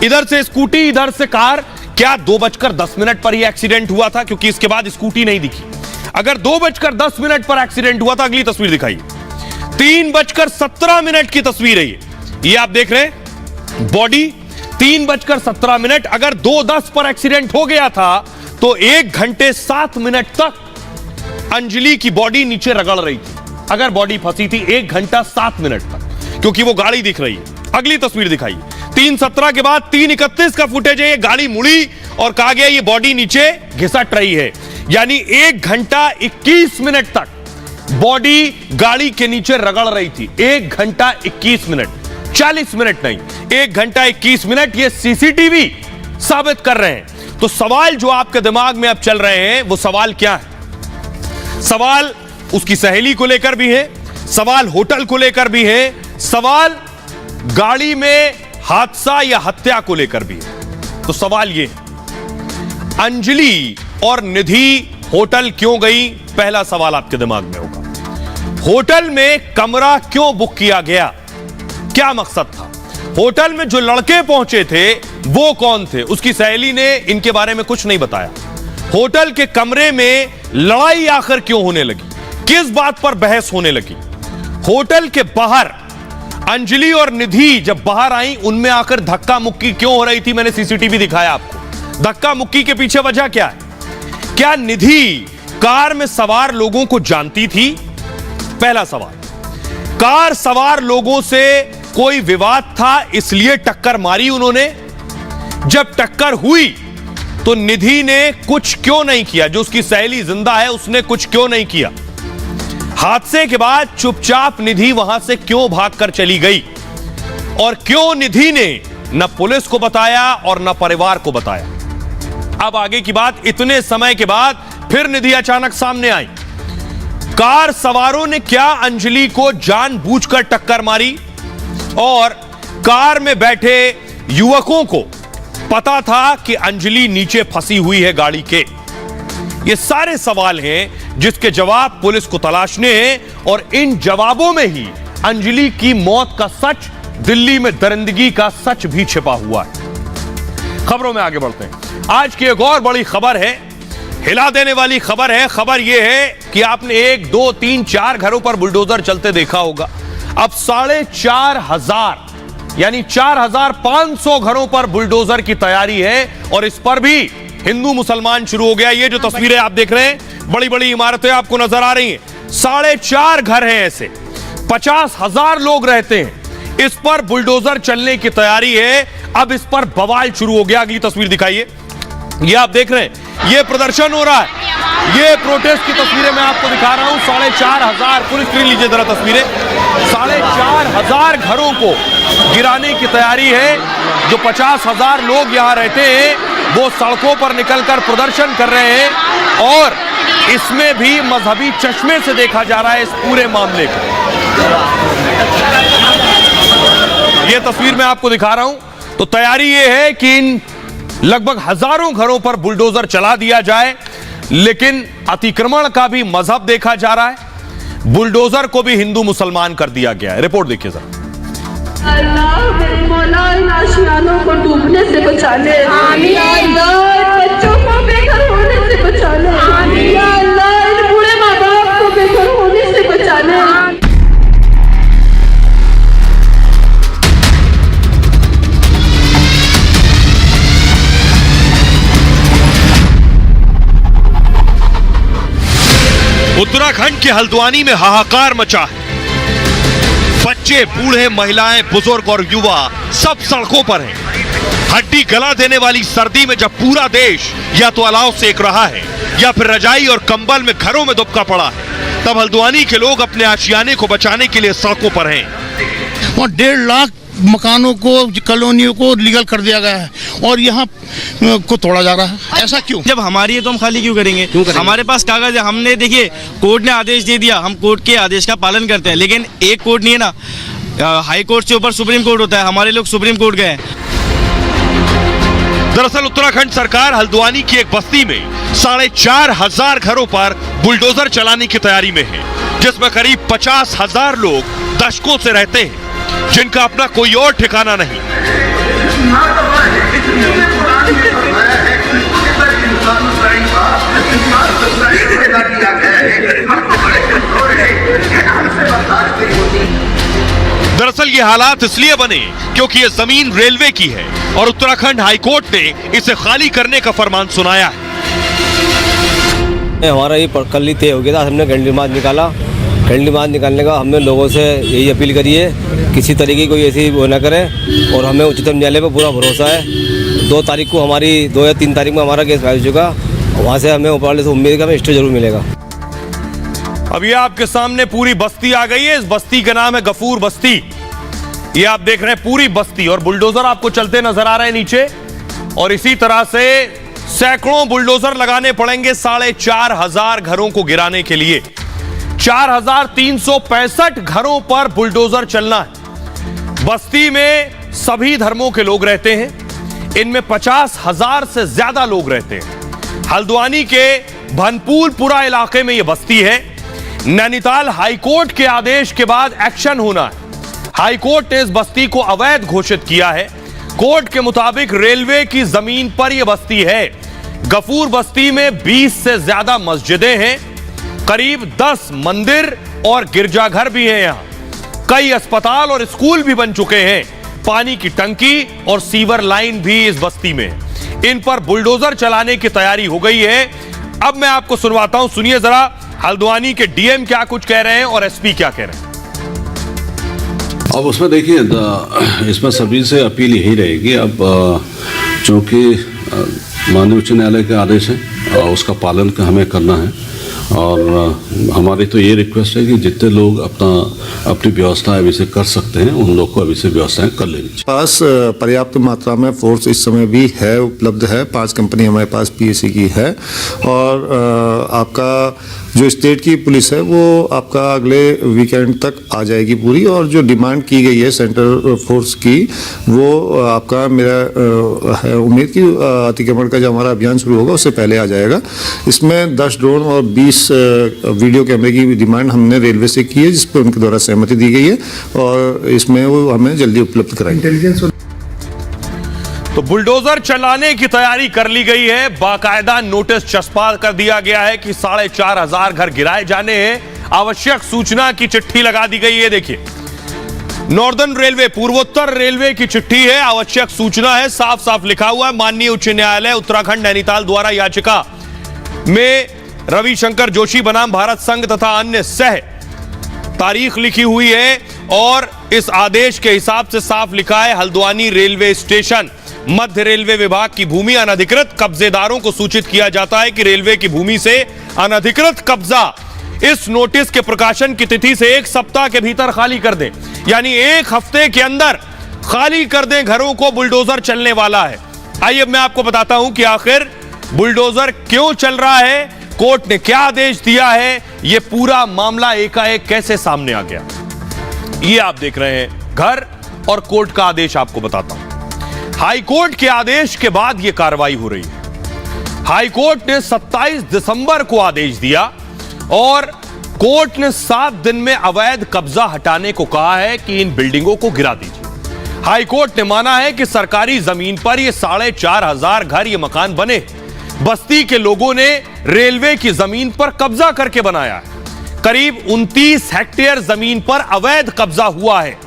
इधर से स्कूटी इधर से कार। क्या 2:10 पर यह एक्सीडेंट हुआ था, क्योंकि इसके बाद स्कूटी नहीं दिखी। अगर 2:10 पर एक्सीडेंट हुआ था, अगली तस्वीर दिखाइए, 3:17 की तस्वीर है ये आप देख रहे हैं, बॉडी 3:17। अगर 2:10 पर एक्सीडेंट हो गया था तो 1 घंटे 7 मिनट तक अंजलि की बॉडी नीचे रगड़ रही थी। अगर बॉडी फंसी थी 1 घंटा 7 मिनट तक, क्योंकि वो गाड़ी दिख रही है। अगली तस्वीर दिखाइए, 3:17 के बाद 3:31 का फुटेज है। ये गाड़ी मुड़ी और कहा गया ये बॉडी नीचे घिसट रही है, यानी 1 घंटा 21 मिनट तक बॉडी गाड़ी के नीचे रगड़ रही थी। 1 घंटा 21 मिनट, 40 मिनट नहीं, 1 घंटा 21 मिनट। ये सीसीटीवी साबित कर रहे हैं। तो सवाल जो आपके दिमाग में अब चल रहे हैं वो सवाल क्या है? सवाल उसकी सहेली को लेकर भी है, सवाल होटल को लेकर भी है, सवाल गाड़ी में हादसा या हत्या को लेकर भी है। तो सवाल ये, अंजलि और निधि होटल क्यों गई? पहला सवाल आपके दिमाग में होगा। होटल में कमरा क्यों बुक किया गया? क्या मकसद था? होटल में जो लड़के पहुंचे थे वो कौन थे? उसकी सहेली ने इनके बारे में कुछ नहीं बताया। होटल के कमरे में लड़ाई आखिर क्यों होने लगी? किस बात पर बहस होने लगी? होटल के बाहर अंजलि और निधि जब बाहर आई, उनमें आकर धक्का मुक्की क्यों हो रही थी? मैंने सीसीटीवी दिखाया आपको। धक्का मुक्की के पीछे वजह क्या है? क्या निधि कार में सवार लोगों को जानती थी? पहला सवाल। कार सवार लोगों से कोई विवाद था इसलिए टक्कर मारी उन्होंने? जब टक्कर हुई तो निधि ने कुछ क्यों नहीं किया? जो उसकी सहेली जिंदा है उसने कुछ क्यों नहीं किया? हादसे के बाद चुपचाप निधि वहां से क्यों भागकर चली गई? और क्यों निधि ने न पुलिस को बताया और न परिवार को बताया? अब आगे की बात, इतने समय के बाद फिर निधि अचानक सामने आई। कार सवारों ने क्या अंजलि को जानबूझकर टक्कर मारी? और कार में बैठे युवकों को पता था कि अंजलि नीचे फंसी हुई है गाड़ी के? ये सारे सवाल हैं जिसके जवाब पुलिस को तलाशने हैं और इन जवाबों में ही अंजलि की मौत का सच, दिल्ली में दरिंदगी का सच भी छिपा हुआ है। खबरों में आगे बढ़ते हैं। आज की एक और बड़ी खबर है, हिला देने वाली खबर है। खबर यह है कि आपने 1, 2, 3, 4 घरों पर बुलडोजर चलते देखा होगा। अब 4,500 यानी 4,500 घरों पर बुलडोजर की तैयारी है और इस पर भी हिंदू मुसलमान शुरू हो गया। ये जो तस्वीरें आप देख रहे हैं, बड़ी बड़ी इमारतें आपको नजर आ रही हैं। 4.5 घर हैं ऐसे, 50,000 लोग रहते हैं। इस पर बुलडोजर चलने की तैयारी है। अब इस पर बवाल शुरू हो गया। अगली तस्वीर दिखाइए, ये आप देख रहे हैं, ये प्रदर्शन हो रहा है, ये प्रोटेस्ट की तस्वीरें मैं आपको दिखा रहा हूं। 4,500 पुलिस स्क्रीन लीजिए जरा तस्वीरें। 4,500 घरों को गिराने की तैयारी है। जो 50,000 लोग यहां रहते हैं वो सड़कों पर निकलकर प्रदर्शन कर रहे हैं और इसमें भी मजहबी चश्मे से देखा जा रहा है इस पूरे मामले को। यह तस्वीर मैं आपको दिखा रहा हूं। तो तैयारी यह है कि इन लगभग हजारों घरों पर बुलडोजर चला दिया जाए, लेकिन अतिक्रमण का भी मजहब देखा जा रहा है। बुलडोजर को भी हिंदू मुसलमान कर दिया गया है। रिपोर्ट देखिए जरा। अल्लाह मौला इन आशियानों को डूबने से बचा ले, अल्लाह बच्चों को बेघर होने से बचा ले, अल्लाह इन बूढ़े माँ बाप को बेघर होने से बचा ले। उत्तराखंड के हल्द्वानी में हाहाकार मचा है। बच्चे, बूढ़े, महिलाएं, बुजुर्ग और युवा सब सड़कों पर हैं। हड्डी गला देने वाली सर्दी में जब पूरा देश या तो अलाव सेक रहा है या फिर रजाई और कंबल में घरों में दुबका पड़ा है, तब हल्द्वानी के लोग अपने आशियाने को बचाने के लिए सड़कों पर हैं। और 1.5 लाख मकानों को, कॉलोनियों को लीगल कर दिया गया है और यहाँ को तोड़ा जा रहा है। ऐसा क्यों? जब हमारी है तो हम खाली क्यों करेंगे? हमारे पास कागज है। हमने, देखिए, कोर्ट ने आदेश दे दिया, हम कोर्ट के आदेश का पालन करते हैं, लेकिन एक कोर्ट नहीं है ना, हाई कोर्ट से ऊपर सुप्रीम कोर्ट होता है। हमारे लोग सुप्रीम कोर्ट गए। दरअसल उत्तराखंड सरकार हल्द्वानी की एक बस्ती में 4,500 घरों पर बुलडोजर चलाने की तैयारी में है, जिसमें करीब 50,000 लोग दशकों से रहते हैं, जिनका अपना कोई और ठिकाना नहीं। दरअसल ये हालात इसलिए बने क्योंकि ये जमीन रेलवे की है और उत्तराखंड हाईकोर्ट ने इसे खाली करने का फरमान सुनाया है। हमारा ये कल ही तय हो गया था। हमने गैंडी मार्च निकाला। गैंडी मार्च निकालने का हमने लोगों से यही अपील करी है, किसी तरीके की कोई ऐसी वो न करे, और हमें उच्चतम न्यायालय पर पूरा भरोसा है। 2 तारीख को हमारी 2 या 3 तारीख में हमारा केस फाइल चुका, वहाँ से हमें ऊपर वाले से उम्मीद है हमें स्टे जरूर मिलेगा। अब ये आपके सामने पूरी बस्ती आ गई है। इस बस्ती का नाम है गफूर बस्ती। ये आप देख रहे हैं पूरी बस्ती, और बुलडोजर आपको चलते नजर आ रहे हैं नीचे, और इसी तरह से सैकड़ों बुलडोजर लगाने पड़ेंगे 4,500 घरों को गिराने के लिए। 4,365 घरों पर बुलडोजर चलना है। बस्ती में सभी धर्मों के लोग रहते हैं। इनमें 50,000 से ज्यादा लोग रहते हैं। हल्द्वानी के भनपुरपुरा इलाके में यह बस्ती है। नैनीताल हाईकोर्ट के आदेश के बाद एक्शन होना है। हाईकोर्ट ने इस बस्ती को अवैध घोषित किया है। कोर्ट के मुताबिक रेलवे की जमीन पर यह बस्ती है। गफूर बस्ती में 20 से ज्यादा मस्जिदें हैं, करीब 10 मंदिर और गिरजाघर भी हैं। यहां कई अस्पताल और स्कूल भी बन चुके हैं। पानी की टंकी और सीवर लाइन भी इस बस्ती में है। इन पर बुलडोजर चलाने की तैयारी हो गई है। अब मैं आपको सुनवाता हूं, सुनिए जरा हल्द्वानी के डीएम क्या कुछ कह रहे हैं और एसपी क्या कह रहे हैं। अब उसमें देखिए, इसमें सभी से अपील यही रहेगी, अब चूंकि माननीय उच्च न्यायालय के आदेश है और उसका पालन हमें करना है, और हमारी तो ये रिक्वेस्ट है कि जितने लोग अपनी व्यवस्थाएं अभी से कर सकते हैं उन लोग को अभी से व्यवस्थाएं कर लेनी चाहिए। पास पर्याप्त मात्रा में फोर्स इस समय भी है, उपलब्ध है। 5 कंपनी हमारे पास पीएसी की है, और आपका जो स्टेट की पुलिस है वो आपका अगले वीकेंड तक आ जाएगी पूरी, और जो डिमांड की गई है सेंट्रल फोर्स की, वो आपका मेरा है उम्मीद कि अतिक्रमण का जो हमारा अभियान शुरू होगा उससे पहले आ जाएगा। इसमें 10 ड्रोन और 20 वीडियो कैमरे की डिमांड हमने रेलवे से की है, जिस पर उनके द्वारा सहमति दी गई है, और इसमें वो हमें जल्दी उपलब्ध कराएंगे। तो बुलडोजर चलाने की तैयारी कर ली गई है। बाकायदा नोटिस चस्पा कर दिया गया है कि 4,500 घर गिराए जाने हैं। आवश्यक सूचना की चिट्ठी लगा दी गई है। देखिए, नॉर्दर्न रेलवे, पूर्वोत्तर रेलवे की चिट्ठी है, आवश्यक सूचना है, साफ साफ लिखा हुआ है। माननीय उच्च न्यायालय उत्तराखंड नैनीताल द्वारा याचिका में रविशंकर जोशी बनाम भारत संघ तथा अन्य सह तारीख लिखी हुई है, और इस आदेश के हिसाब से साफ लिखा है, हल्द्वानी रेलवे स्टेशन मध्य रेलवे विभाग की भूमि अनधिकृत कब्जेदारों को सूचित किया जाता है कि रेलवे की भूमि से अनधिकृत कब्जा इस नोटिस के प्रकाशन की तिथि से 1 सप्ताह के भीतर खाली कर दें। यानी 1 हफ्ते के अंदर खाली कर दें घरों को। बुलडोजर चलने वाला है। आइए मैं आपको बताता हूं कि आखिर बुलडोजर क्यों चल रहा है, कोर्ट ने क्या आदेश दिया है, यह पूरा मामला एकाएक कैसे सामने आ गया, ये आप देख रहे हैं घर और कोर्ट का आदेश आपको बताता हूं। हाई कोर्ट के आदेश के बाद यह कार्रवाई हो रही है। हाई कोर्ट ने 27 दिसंबर को आदेश दिया और कोर्ट ने 7 दिन में अवैध कब्जा हटाने को कहा है कि इन बिल्डिंगों को गिरा दीजिए। हाई कोर्ट ने माना है कि सरकारी जमीन पर ये 4,500 घर, ये मकान बने, बस्ती के लोगों ने रेलवे की जमीन पर कब्जा करके बनाया है। करीब 29 हेक्टेयर जमीन पर अवैध कब्जा हुआ है।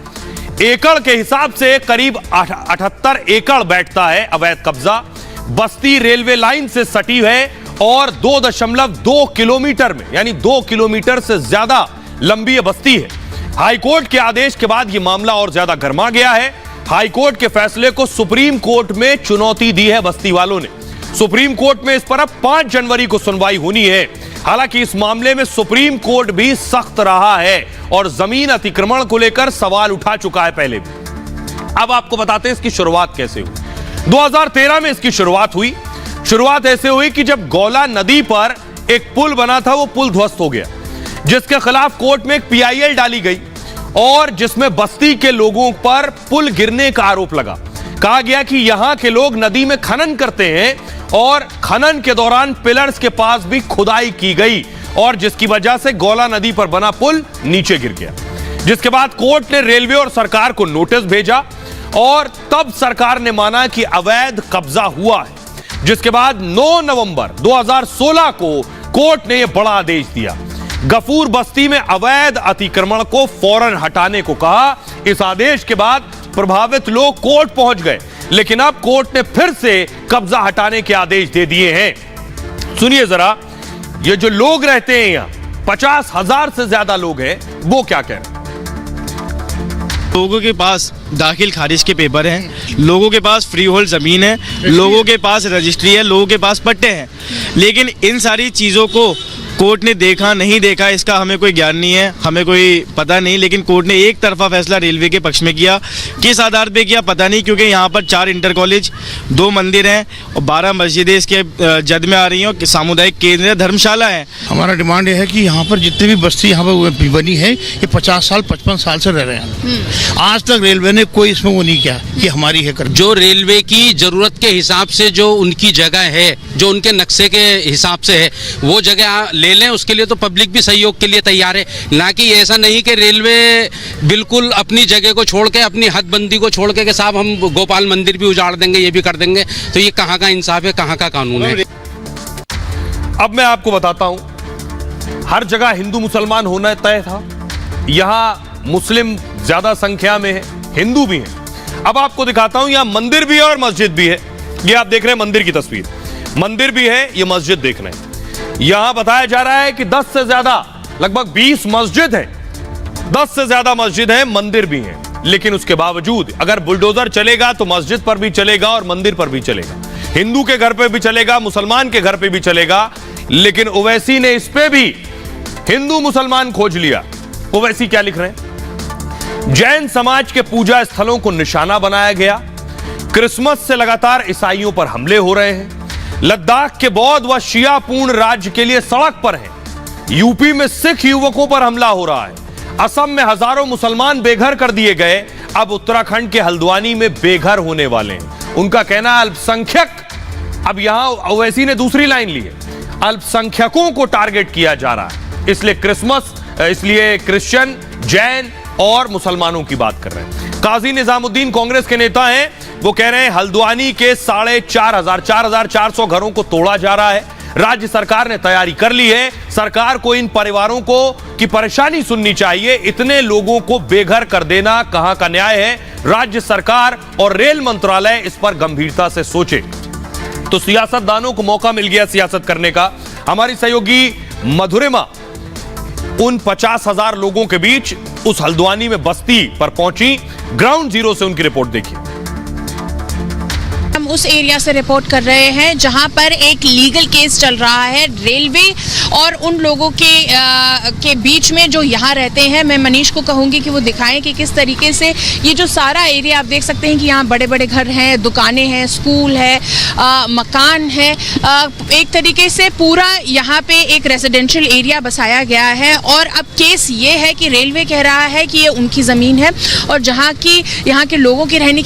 एकड़ के हिसाब से करीब 78 एकड़ बैठता है अवैध कब्जा। बस्ती रेलवे लाइन से सटी है और 2.2 किलोमीटर में, यानी 2 किलोमीटर से ज्यादा लंबी यह बस्ती है। हाईकोर्ट के आदेश के बाद यह मामला और ज्यादा गर्मा गया है। हाईकोर्ट के फैसले को सुप्रीम कोर्ट में चुनौती दी है बस्ती वालों ने। सुप्रीम कोर्ट में इस पर अब 5 जनवरी को सुनवाई होनी है। हालांकि इस मामले में सुप्रीम कोर्ट भी सख्त रहा है और जमीन अतिक्रमण को लेकर सवाल उठा चुका है पहले भी। अब आपको बताते हैं इसकी शुरुआत कैसे हुई। 2013 में इसकी शुरुआत हुई। शुरुआत ऐसे हुई कि जब गौला नदी पर एक पुल बना था, वो पुल ध्वस्त हो गया, जिसके खिलाफ कोर्ट में एक PIL डाली गई और जिसमें बस्ती के लोगों पर पुल गिरने का आरोप लगा। कहा गया कि यहां के लोग नदी में खनन करते हैं और खनन के दौरान पिलर्स के पास भी खुदाई की गई और जिसकी वजह से गौला नदी पर बना पुल नीचे गिर गया। जिसके बाद कोर्ट ने रेलवे और सरकार को नोटिस भेजा और तब सरकार ने माना कि अवैध कब्जा हुआ है। जिसके बाद 9 नवंबर 2016 को कोर्ट ने यह बड़ा आदेश दिया। गफूर बस्ती में अवैध अतिक्रमण को फौरन हटाने को कहा। इस आदेश के बाद प्रभावित लोग कोर्ट पहुंच गए, लेकिन अब कोर्ट ने फिर से कब्जा हटाने के आदेश दे दिए हैं। सुनिए जरा, ये जो लोग रहते हैं यहां 50,000 से ज्यादा लोग हैं, वो क्या कह रहे हैं। लोगों के पास दाखिल खारिज के पेपर हैं, लोगों के पास फ्री होल्ड ज़मीन है, लोगों के पास रजिस्ट्री है, लोगों के पास पट्टे हैं, लेकिन इन सारी चीज़ों को कोर्ट ने देखा नहीं देखा इसका हमें कोई ज्ञान नहीं है, हमें कोई पता नहीं। लेकिन कोर्ट ने एक तरफा फैसला रेलवे के पक्ष में किया। किस आधार पे किया पता नहीं, क्योंकि यहाँ पर 4 इंटर कॉलेज, 2 मंदिर हैं और 12 मस्जिदें इसके जद में आ रही हैं और सामुदायिक केंद्र, धर्मशाला है। हमारा डिमांड ये है कि यहाँ पर जितनी भी बस्ती यहाँ पर बनी है, ये 50 साल 55 साल से रह रहे हैं। आज तक रेलवे ने कोई इसमें वो नहीं किया कि हमारी है कर। जो रेलवे की जरूरत के हिसाब से जो उनकी जगह है, जो उनके नक्शे के हिसाब से है, वो जगह ले लें। उसके लिए तो पब्लिक भी सहयोग के लिए तैयार है, ना कि ऐसा नहीं कि रेलवे बिल्कुल अपनी जगह को छोड़ के, अपनी हदबंदी को छोड़ के साहब हम गोपाल मंदिर भी उजाड़ देंगे, ये भी कर देंगे। तो ये कहाँ का इंसाफ है, कहाँ का कानून है। अब मैं आपको बताता हूं, हर जगह हिंदू मुसलमान होना तय था। यहां मुस्लिम ज्यादा संख्या में है, हिंदू भी है। अब आपको दिखाता हूं, यहां मंदिर भी है और मस्जिद भी है। ये आप देख रहे हैं मंदिर की तस्वीर, मंदिर भी है, ये मस्जिद देख रहे हैं। यहां बताया जा रहा है कि 10 से ज्यादा, लगभग 20 मस्जिद है, 10 से ज्यादा मस्जिद है, मंदिर भी है। लेकिन उसके बावजूद अगर बुलडोजर चलेगा तो मस्जिद पर भी चलेगा और मंदिर पर भी चलेगा, हिंदू के घर पे भी चलेगा, मुसलमान के घर पे भी चलेगा। लेकिन ओवैसी ने इस पे भी हिंदू मुसलमान खोज लिया। ओवैसी क्या लिख रहे हैं, जैन समाज के पूजा स्थलों को निशाना बनाया गया। क्रिसमस से लगातार ईसाइयों पर हमले हो रहे हैं। लद्दाख के बौद्ध व शिया पूर्ण राज्य के लिए सड़क पर हैं। यूपी में सिख युवकों पर हमला हो रहा है। असम में हजारों मुसलमान बेघर कर दिए गए। अब उत्तराखंड के हल्द्वानी में बेघर होने वाले हैं। उनका कहना है अल्पसंख्यक, अब यहां ओवैसी ने दूसरी लाइन ली है, अल्पसंख्यकों को टारगेट किया जा रहा है। इसलिए क्रिश्चियन, जैन और मुसलमानों की बात कर रहे हैं। काजी निजामुद्दीन कांग्रेस के नेता हैं, वो कह रहे हैं हल्द्वानी के 4,400 घरों को तोड़ा जा रहा है। राज्य सरकार ने तैयारी कर ली है। सरकार को इन परिवारों को की परेशानी सुननी चाहिए। इतने लोगों को बेघर कर देना कहां का न्याय है। राज्य सरकार और रेल मंत्रालय इस पर गंभीरता से सोचे। तो सियासतदानों को मौका मिल गया सियासत करने का। हमारी सहयोगी मधुरिमा उन 50,000 लोगों के बीच उस हल्द्वानी में बस्ती पर पहुंची। ग्राउंड जीरो से उनकी रिपोर्ट देखिए। उस एरिया से रिपोर्ट कर रहे हैं जहां पर एक लीगल केस चल रहा है रेलवे और उन लोगों के बीच में जो यहाँ रहते हैं। मैं मनीष को कहूंगी कि वो दिखाएं कि किस तरीके से ये जो सारा एरिया, आप देख सकते हैं कि यहाँ बड़े बड़े घर हैं, दुकानें हैं, स्कूल है, मकान है, एक तरीके से पूरा यहाँ पे एक रेजिडेंशियल एरिया बसाया गया है। और अब केस ये है कि रेलवे कह रहा है कि ये उनकी ज़मीन है और जहाँ की यहाँ के लोगों की कहने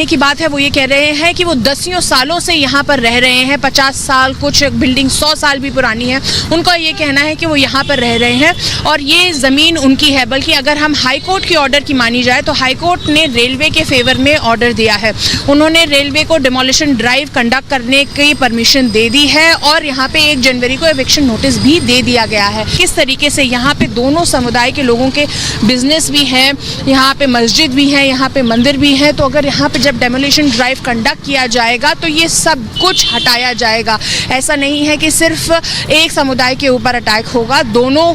की बात है, वो ये कह रहे हैं कि वो दसियों सालों से यहाँ पर रह रहे हैं, 50 साल, कुछ बिल्डिंग 100 साल भी पुरानी है। उनका ये कहना है कि वो यहाँ पर रह रहे हैं और ये ज़मीन उनकी है। बल्कि अगर हम हाई कोर्ट की ऑर्डर की मानी जाए तो हाई कोर्ट ने रेलवे के फेवर में ऑर्डर दिया है। उन्होंने रेलवे को डिमोलिशन ड्राइव कंडक्ट करने की परमिशन दे दी है और यहाँ पे 1 जनवरी को एविक्शन नोटिस भी दे दिया गया है। किस तरीके से यहाँ पे दोनों समुदाय के लोगों के बिजनेस भी हैं, यहाँ पे मस्जिद भी है, यहाँ पे मंदिर भी है। तो अगर यहाँ पे जब डेमोलिशन ड्राइव कंडक्ट किया जाएगा तो ये सब कुछ हटाया जाएगा। ऐसा नहीं है कि सिर्फ एक समुदाय के ऊपर अटैक होगा, दोनों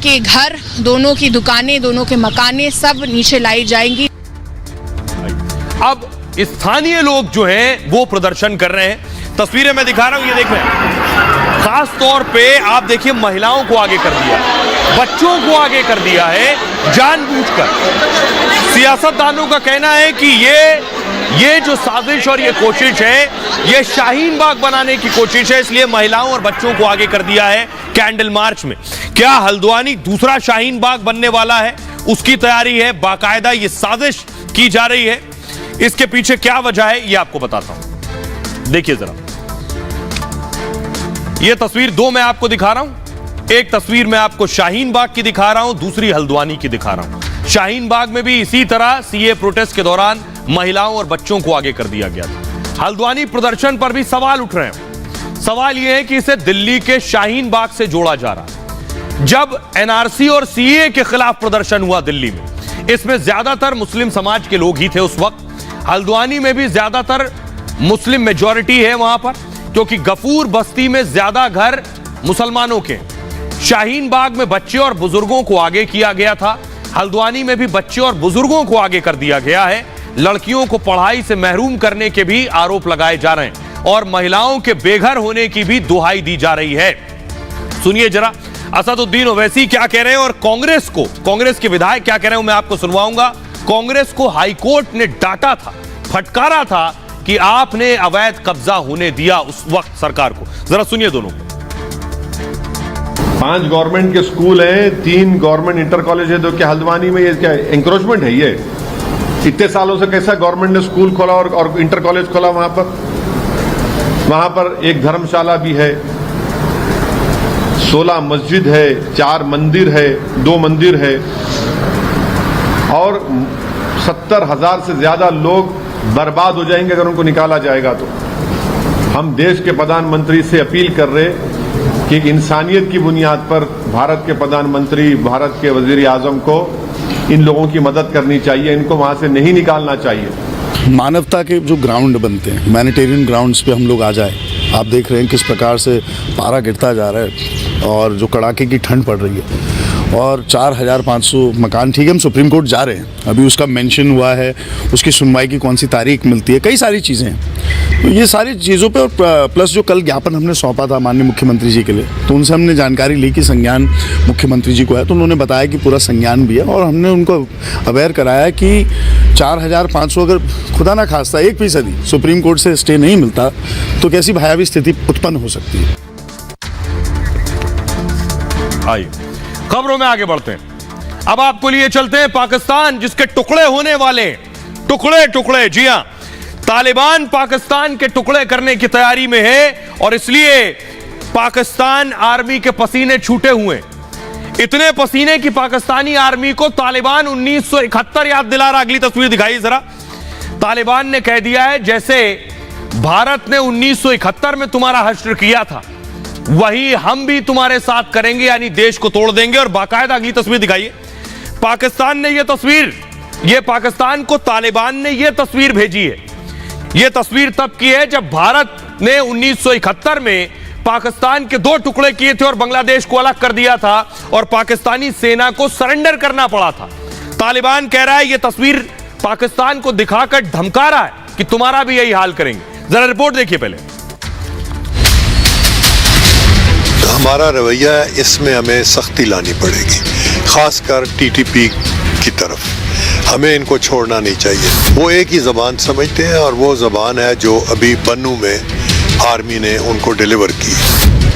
के घर, दोनों की दुकानें, दोनों के मकानें सब नीचे लाई जाएंगी। अब स्थानीय लोग जो हैं वो प्रदर्शन कर रहे हैं। तस्वीरें मैं दिखा रहा हूं, ये देख रहे हैं। खास तौर पे आप देखिए, महिलाओं को आगे कर दिया, बच्चों को आगे कर दिया है जानबूझकर। सियासतदानों का कहना है कि ये जो साजिश और ये कोशिश है, ये शाहीन बाग बनाने की कोशिश है, इसलिए महिलाओं और बच्चों को आगे कर दिया है कैंडल मार्च में। क्या हल्द्वानी दूसरा शाहीन बाग बनने वाला है? उसकी तैयारी है, बाकायदा ये साजिश की जा रही है। इसके पीछे क्या वजह है ये आपको बताता हूं। देखिए जरा, ये तस्वीर 2 मैं आपको दिखा रहा हूं। एक तस्वीर मैं आपको शाहीन बाग की दिखा रहा हूं, दूसरी हल्द्वानी की दिखा रहा हूं। शाहीन बाग में भी इसी तरह सीए प्रोटेस्ट के दौरान महिलाओं और बच्चों को आगे कर दिया गया था। हल्द्वानी प्रदर्शन पर भी सवाल उठ रहे हैं। सवाल यह है कि इसे दिल्ली के शाहीन बाग से जोड़ा जा रहा है। जब एनआरसी और सीए के खिलाफ प्रदर्शन हुआ दिल्ली में, इसमें ज्यादातर मुस्लिम समाज के लोग ही थे उस वक्त। हल्द्वानी में भी ज्यादातर मुस्लिम मेजॉरिटी है वहां पर, क्योंकि गफूर बस्ती में ज्यादा घर मुसलमानों के। शाहीन बाग में बच्चे और बुजुर्गों को आगे किया गया था, हल्द्वानी में भी बच्चे और बुजुर्गों को आगे कर दिया गया है। लड़कियों को पढ़ाई से महरूम करने के भी आरोप लगाए जा रहे हैं और महिलाओं के बेघर होने की भी दुहाई दी जा रही है। सुनिए जरा असदुद्दीन ओवैसी क्या कह रहे हैं और कांग्रेस के विधायक क्या कह रहे हैं, मैं आपको सुनवाऊंगा। कांग्रेस को हाईकोर्ट ने डांटा था, फटकारा था कि आपने अवैध कब्जा होने दिया उस वक्त सरकार को। जरा सुनिए दोनों को। 5 गवर्नमेंट के स्कूल हैं, 3 गवर्नमेंट इंटर कॉलेज है, तो क्या हल्द्वानी में ये क्या एंक्रोचमेंट है? ये इतने सालों से कैसा गवर्नमेंट ने स्कूल खोला और इंटर कॉलेज खोला? वहां पर एक धर्मशाला भी है, 16 मस्जिद है, 4 मंदिर है, 2 मंदिर है और 70,000 से ज्यादा लोग बर्बाद हो जाएंगे अगर उनको निकाला जाएगा। तो हम देश के प्रधानमंत्री से अपील कर रहे कि इंसानियत की बुनियाद पर भारत के प्रधानमंत्री, भारत के वजीर आजम को इन लोगों की मदद करनी चाहिए, इनको वहां से नहीं निकालना चाहिए। मानवता के जो ग्राउंड बनते हैं, ह्यूमैनिटेरियन ग्राउंड्स पे हम लोग आ जाए। आप देख रहे हैं किस प्रकार से पारा गिरता जा रहा है और जो कड़ाके की ठंड पड़ रही है और 4500 मकान। ठीक है, हम सुप्रीम कोर्ट जा रहे हैं, अभी उसका मेंशन हुआ है, उसकी सुनवाई की कौन सी तारीख मिलती है, कई सारी चीज़ें हैं। तो ये सारी चीज़ों पे और प्लस जो कल ज्ञापन हमने सौंपा था माननीय मुख्यमंत्री जी के लिए, तो उनसे हमने जानकारी ली कि संज्ञान मुख्यमंत्री जी को है, तो उन्होंने बताया कि पूरा संज्ञान भी है और हमने उनको अवेयर कराया कि 4500 अगर खुदा ना खास्ता 1% सुप्रीम कोर्ट से स्टे नहीं मिलता तो कैसी भयावह स्थिति उत्पन्न हो सकती है। आइए खबरों में आगे बढ़ते हैं। अब आपको लिए चलते हैं पाकिस्तान, जिसके टुकड़े होने वाले, टुकड़े, जी हां, तालिबान पाकिस्तान के टुकड़े करने की तैयारी में है और इसलिए पाकिस्तान आर्मी के पसीने छूटे हुए। इतने पसीने की पाकिस्तानी आर्मी को तालिबान 1971 याद दिला रहा। अगली तस्वीर दिखाइए जरा। तालिबान ने कह दिया है जैसे भारत ने 1971 में तुम्हारा हश्र किया था, वही हम भी तुम्हारे साथ करेंगे, यानी देश को तोड़ देंगे। और बाकायदा अगली तस्वीर दिखाइए। पाकिस्तान ने यह पाकिस्तान को तालिबान ने यह तस्वीर भेजी है। यह तस्वीर तब की है जब भारत ने 1971 में पाकिस्तान के 2 टुकड़े किए थे और बांग्लादेश को अलग कर दिया था और पाकिस्तानी सेना को सरेंडर करना पड़ा था। तालिबान कह रहा है यह तस्वीर पाकिस्तान को दिखाकर धमका रहा है कि तुम्हारा भी यही हाल करेंगे। जरा रिपोर्ट देखिए पहले। हमारा रवैया है, इसमें हमें सख्ती लानी पड़ेगी, खासकर टीटीपी की तरफ। हमें इनको छोड़ना नहीं चाहिए। वो एक ही ज़बान समझते हैं और वो ज़बान है जो अभी बन्नू में आर्मी ने उनको डिलीवर की।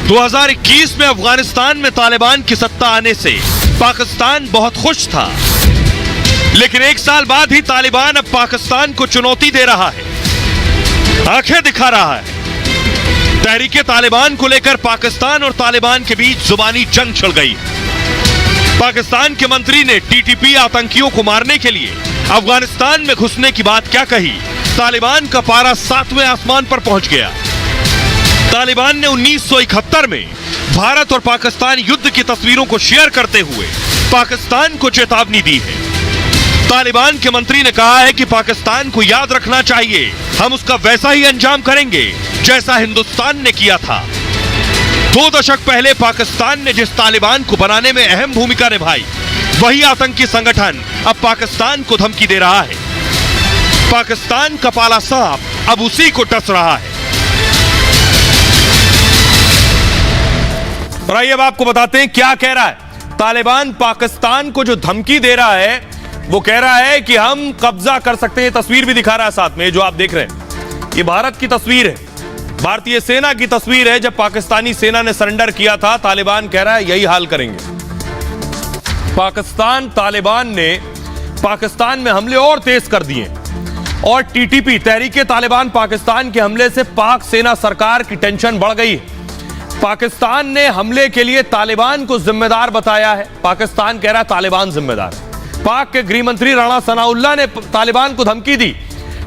2021 में अफगानिस्तान में तालिबान की सत्ता आने से पाकिस्तान बहुत खुश था, लेकिन एक साल बाद ही तालिबान अब पाकिस्तान को चुनौती दे रहा है, आंखें दिखा रहा है। तहरीके तालिबान को लेकर पाकिस्तान और तालिबान के बीच जुबानी जंग छिड़ गई। पाकिस्तान के मंत्री ने टीटीपी आतंकियों को मारने के लिए अफगानिस्तान में घुसने की बात क्या कही, तालिबान का पारा 7वें आसमान पर पहुंच गया। तालिबान ने 1971 में भारत और पाकिस्तान युद्ध की तस्वीरों को शेयर करते हुए पाकिस्तान को चेतावनी दी है। तालिबान के मंत्री ने कहा है कि पाकिस्तान को याद रखना चाहिए, हम उसका वैसा ही अंजाम करेंगे जैसा हिंदुस्तान ने किया था। 2 दशक पहले पाकिस्तान ने जिस तालिबान को बनाने में अहम भूमिका निभाई, वही आतंकी संगठन अब पाकिस्तान को धमकी दे रहा है। पाकिस्तान का पाला सांप अब उसी को डस रहा है। और आइए अब आपको बताते हैं क्या कह रहा है तालिबान। पाकिस्तान को जो धमकी दे रहा है, वो कह रहा है कि हम कब्जा कर सकते हैं। तस्वीर भी दिखा रहा है साथ में, जो आप देख रहे हैं, ये भारत की तस्वीर है, भारतीय सेना की तस्वीर है। जब पाकिस्तानी सेना ने सरेंडर किया था, तालिबान कह रहा है यही हाल करेंगे। तालिबान ने पाकिस्तान में हमले और तेज कर दिए, और टीटीपी तहरीके तालिबान पाकिस्तान के हमले से पाक सेना सरकार की टेंशन बढ़ गई है। पाकिस्तान ने हमले के लिए तालिबान को जिम्मेदार बताया है। पाकिस्तान कह रहा है तालिबान जिम्मेदार है। पाक के गृह मंत्री राणा सनाउल्लाह ने तालिबान को धमकी दी,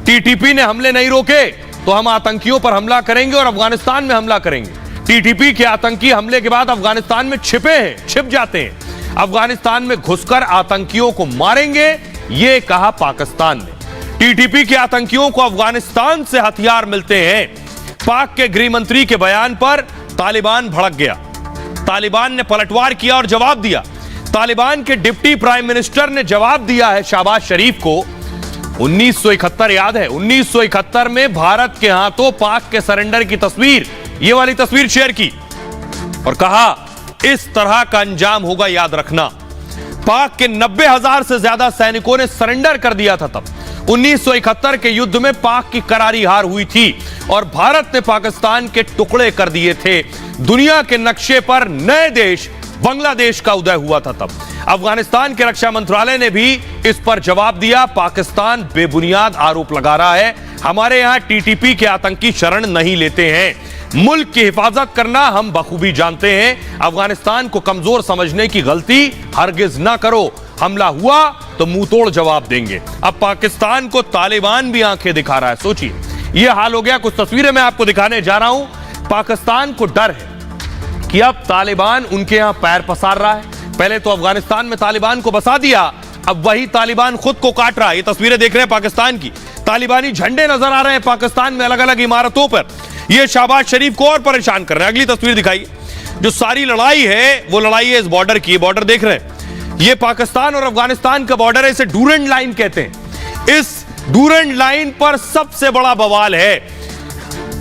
टीटीपी ने हमले नहीं रोके तो हम आतंकियों पर हमला करेंगे और अफगानिस्तान में हमला करेंगे। टीटीपी के आतंकी हमले के बाद अफगानिस्तान में छिप जाते हैं, अफगानिस्तान में घुसकर आतंकियों को मारेंगे, यह कहा पाकिस्तान ने। टीटीपी के आतंकियों को अफगानिस्तान से हथियार मिलते हैं। पाक के गृह मंत्री के बयान पर तालिबान भड़क गया। तालिबान ने पलटवार किया और जवाब दिया। तालिबान के डिप्टी प्राइम मिनिस्टर ने जवाब दिया है शहबाज शरीफ को। 1971 याद है, 1971 में भारत के हाथों पाक के सरेंडर की तस्वीर, ये वाली तस्वीर शेयर की और कहा इस तरह का अंजाम होगा, याद रखना। पाक के 90,000 से ज्यादा सैनिकों ने सरेंडर कर दिया था तब। 1971 के युद्ध में पाक की करारी हार हुई थी और भारत ने पाकिस्तान के टुकड़े कर दिए थे। दुनिया के नक्शे पर नए देश बांग्लादेश का उदय हुआ था तब। अफगानिस्तान के रक्षा मंत्रालय ने भी इस पर जवाब दिया। पाकिस्तान बेबुनियाद आरोप लगा रहा है, हमारे यहां टीटीपी के आतंकी शरण नहीं लेते हैं। मुल्क की हिफाजत करना हम बखूबी जानते हैं। अफगानिस्तान को कमजोर समझने की गलती हरगिज ना करो, हमला हुआ तो मुंह तोड़ जवाब देंगे। अब पाकिस्तान को तालिबान भी आंखें दिखा रहा है। सोचिए, यह हाल हो गया। कुछ तस्वीरें मैं आपको दिखाने जा रहा हूं। पाकिस्तान को डर है कि अब तालिबान उनके यहां पैर पसार रहा है। पहले तो अफगानिस्तान में तालिबान को बसा दिया, अब वही तालिबान खुद को काट रहा है। ये तस्वीरें देख रहे हैं पाकिस्तान की, तालिबानी झंडे नजर आ रहे हैं पाकिस्तान में अलग अलग इमारतों पर। ये शहबाज शरीफ को और परेशान कर रहे हैं। अगली तस्वीर दिखाइए। जो सारी लड़ाई है वो लड़ाई है इस बॉर्डर की। बॉर्डर देख रहे हैं, ये पाकिस्तान और अफगानिस्तान का बॉर्डर है, इसे डूरेंट लाइन कहते हैं। इस डूरेंट लाइन पर सबसे बड़ा बवाल है।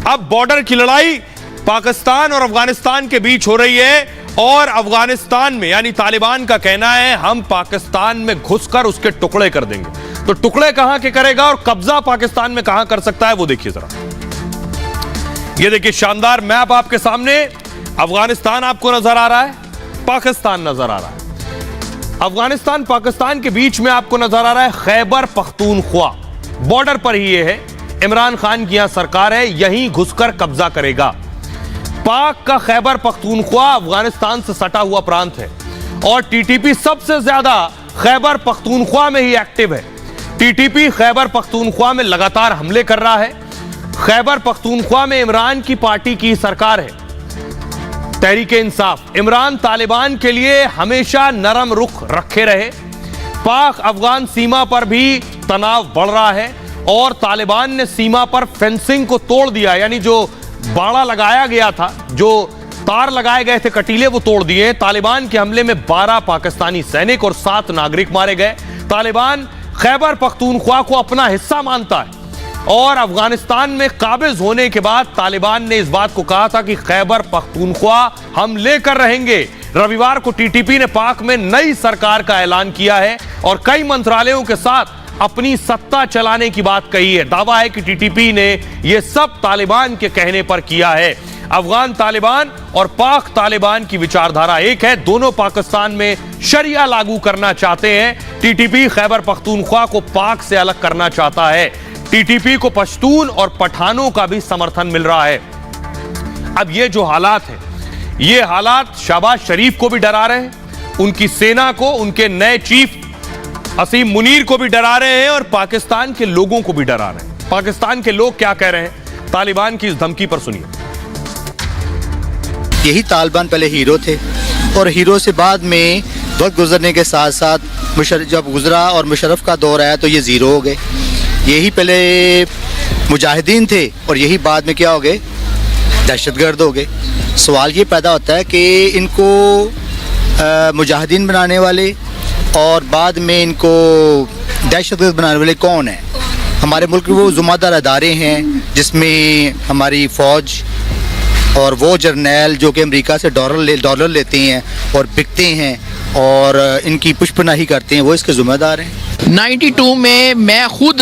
अब बॉर्डर की लड़ाई पाकिस्तान और अफगानिस्तान के बीच हो रही है और अफगानिस्तान में यानी तालिबान का कहना है हम पाकिस्तान में घुसकर उसके टुकड़े कर देंगे। तो टुकड़े कहां के करेगा और कब्जा पाकिस्तान में कहां कर सकता है, वो देखिए जरा। ये देखिए शानदार मैप आपके सामने। अफगानिस्तान आपको नजर आ रहा है, पाकिस्तान नजर आ रहा है। अफगानिस्तान पाकिस्तान के बीच में आपको नजर आ रहा है खैबर पख्तूनख्वा। बॉर्डर पर ही ये है, इमरान खान की यहां सरकार है, यहीं घुसकर कब्जा करेगा। पाक का खैबर पख्तूनख्वा अफगानिस्तान से सटा हुआ प्रांत है और टीटीपी सबसे ज्यादा खैबर पख्तूनख्वा में ही एक्टिव है। टीटीपी खैबर पख्तूनख्वा में लगातार हमले कर रहा है। खैबर पख्तूनख्वा में इमरान की पार्टी की सरकार है, तहरीके इंसाफ। इमरान तालिबान के लिए हमेशा नरम रुख रखे रहे। पाक अफगान सीमा पर भी तनाव बढ़ रहा है और तालिबान ने सीमा पर फेंसिंग को तोड़ दिया, यानी जो बाड़ा लगाया गया था, जो तार लगाए गए थे कटीले, वो तोड़ दिए। तालिबान के हमले में 12 पाकिस्तानी सैनिक और 7 नागरिक मारे गए। तालिबान खैबर पख्तूनख्वा को अपना हिस्सा मानता है। और अफगानिस्तान में काबिज होने के बाद तालिबान ने इस बात को कहा था कि खैबर पख्तूनख्वा हम लेकर रहेंगे। रविवार को टीटीपी ने पाक में नई सरकार का ऐलान किया है और कई मंत्रालयों के साथ अपनी सत्ता चलाने की बात कही है। दावा है कि टीटीपी ने यह सब तालिबान के कहने पर किया है। अफगान तालिबान और पाक तालिबान की विचारधारा एक है, दोनों पाकिस्तान में शरिया लागू करना चाहते हैं। टीटीपी खैबर पख्तूनख्वा को पाक से अलग करना चाहता है। टीटीपी को पश्तून और पठानों का भी समर्थन मिल रहा है। अब ये जो हालात है, ये हालात शहबाज शरीफ को भी डरा रहे हैं, उनकी सेना को, उनके नए चीफ असीम मुनीर को भी डरा रहे हैं और पाकिस्तान के लोगों को भी डरा रहे हैं। पाकिस्तान के लोग क्या कह रहे हैं तालिबान की इस धमकी पर, सुनिए। यही तालिबान पहले हीरो थे और हीरो से बाद में वक्त गुजरने के साथ साथ जब गुजरा और मुशर्रफ का दौर आया तो ये ज़ीरो हो गए। यही पहले मुजाहिदीन थे और यही बाद में क्या हो गए, दहशतगर्द हो गए। सवाल ये पैदा होता है कि इनको मुजाहिदीन बनाने वाले और बाद में इनको दहशतगर्द बनाने वाले कौन हैं? हमारे मुल्क में वो ज़ुम्मेदार अदारे हैं जिसमें हमारी फ़ौज और वो जर्नैल जो कि अमेरिका से डॉलर लेते हैं और बिकते हैं और इनकी पुष्पनाही करते हैं, वो इसके ज़िम्मेदार हैं। 92 में मैं खुद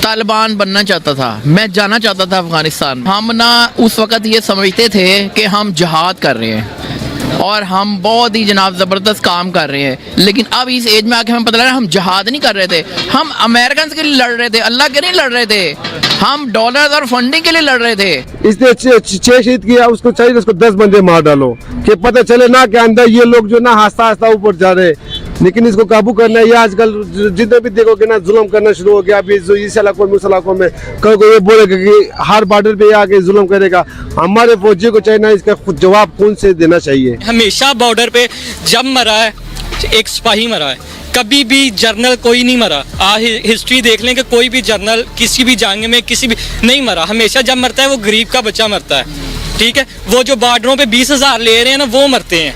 तालिबान बनना चाहता था, मैं जाना चाहता था अफगानिस्तान। हम ना उस वक़्त ये समझते थे कि हम जहाद कर रहे हैं और हम बहुत ही जनाब ज़बरदस्त काम कर रहे हैं, लेकिन अब इस एज में आके हमें पता लगा हम जहाद नहीं कर रहे थे, हम अमेरिकन के लिए लड़ रहे थे, अल्लाह के नहीं लड़ रहे थे, हम डॉलर और फंडिंग के लिए लड़ रहे थे। इसने 6 शहीद किया, उसको चाहिए उसको 10 बंदे मार डालो कि पता चले ना कि अंदर ये लोग जो ना आस्ता आस्ता ऊपर जा रहे, लेकिन इसको काबू करना है। ये आजकल जितने भी देखोगे ना जुल्म करना शुरू हो गया। अभी इस इलाकों में, उस इलाकों में कल को ये बोलेगा कि हर बॉर्डर पे आके जुल्म करेगा। हमारे फौजियों को चाहिए ना इसका जवाब खून से देना चाहिए। हमेशा बॉर्डर पे जब मरा है एक सिपाही मरा है, कभी भी जर्नल कोई नहीं मरा। हिस्ट्री देख लें कि कोई भी जर्नल किसी भी जंग में किसी भी नहीं मरा। हमेशा जब मरता है वो गरीब का बच्चा मरता है, ठीक है। वो जो बॉर्डरों पे 20,000 ले रहे हैं ना, वो मरते हैं।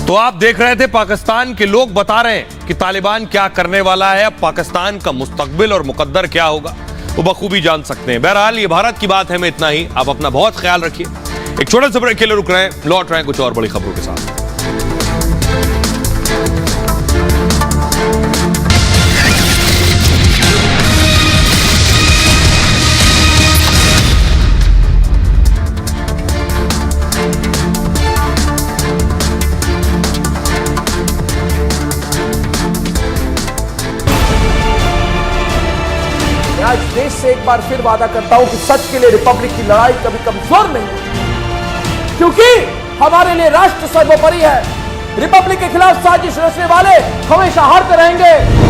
तो आप देख रहे थे पाकिस्तान के लोग बता रहे हैं कि तालिबान क्या करने वाला है। अब पाकिस्तान का मुस्तकबिल और मुकद्दर क्या होगा वो बखूबी जान सकते हैं। बहरहाल ये भारत की बात है में इतना ही। आप अपना बहुत ख्याल रखिए। एक छोटे से ब्रेक के लिए रुक रहे हैं, लौट रहे हैं कुछ और बड़ी खबरों के साथ। आज देश से एक बार फिर वादा करता हूं कि सच के लिए रिपब्लिक की लड़ाई कभी कमजोर नहीं होगी, क्योंकि हमारे लिए राष्ट्र सर्वोपरि है। रिपब्लिक के खिलाफ साजिश रचने वाले हमेशा हारते रहेंगे।